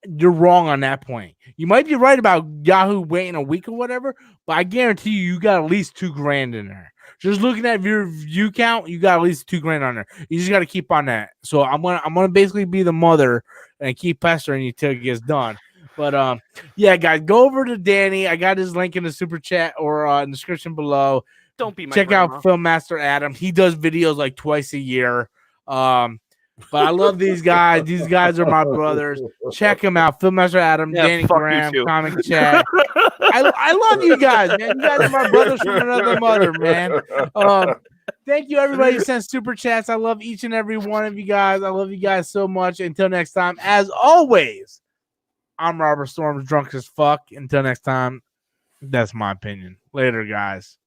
you're wrong on that point. You might be right about Yahoo waiting a week or whatever, but I guarantee you got at least $2,000 in there. Just looking at your view count, you got at least $2,000 on there. You just got to keep on that. So I'm gonna basically be the mother and keep pestering you till it gets done. But yeah, guys, go over to Danny. I got his link in the super chat or in the description below. Don't be my Check grandma. out Filmmaster Adam. He does videos like twice a year. But I love these guys. These guys are my brothers. Check them out. Filmmaster Adam, Yeah, Danny fuck you Graham, too. Comic Chat. I love you guys, man. You guys are my brothers from another mother, man. Thank you, everybody who sent super chats. I love each and every one of you guys. I love you guys so much. Until next time, as always, I'm Robert Storms, drunk as fuck. Until next time, that's my opinion. Later, guys.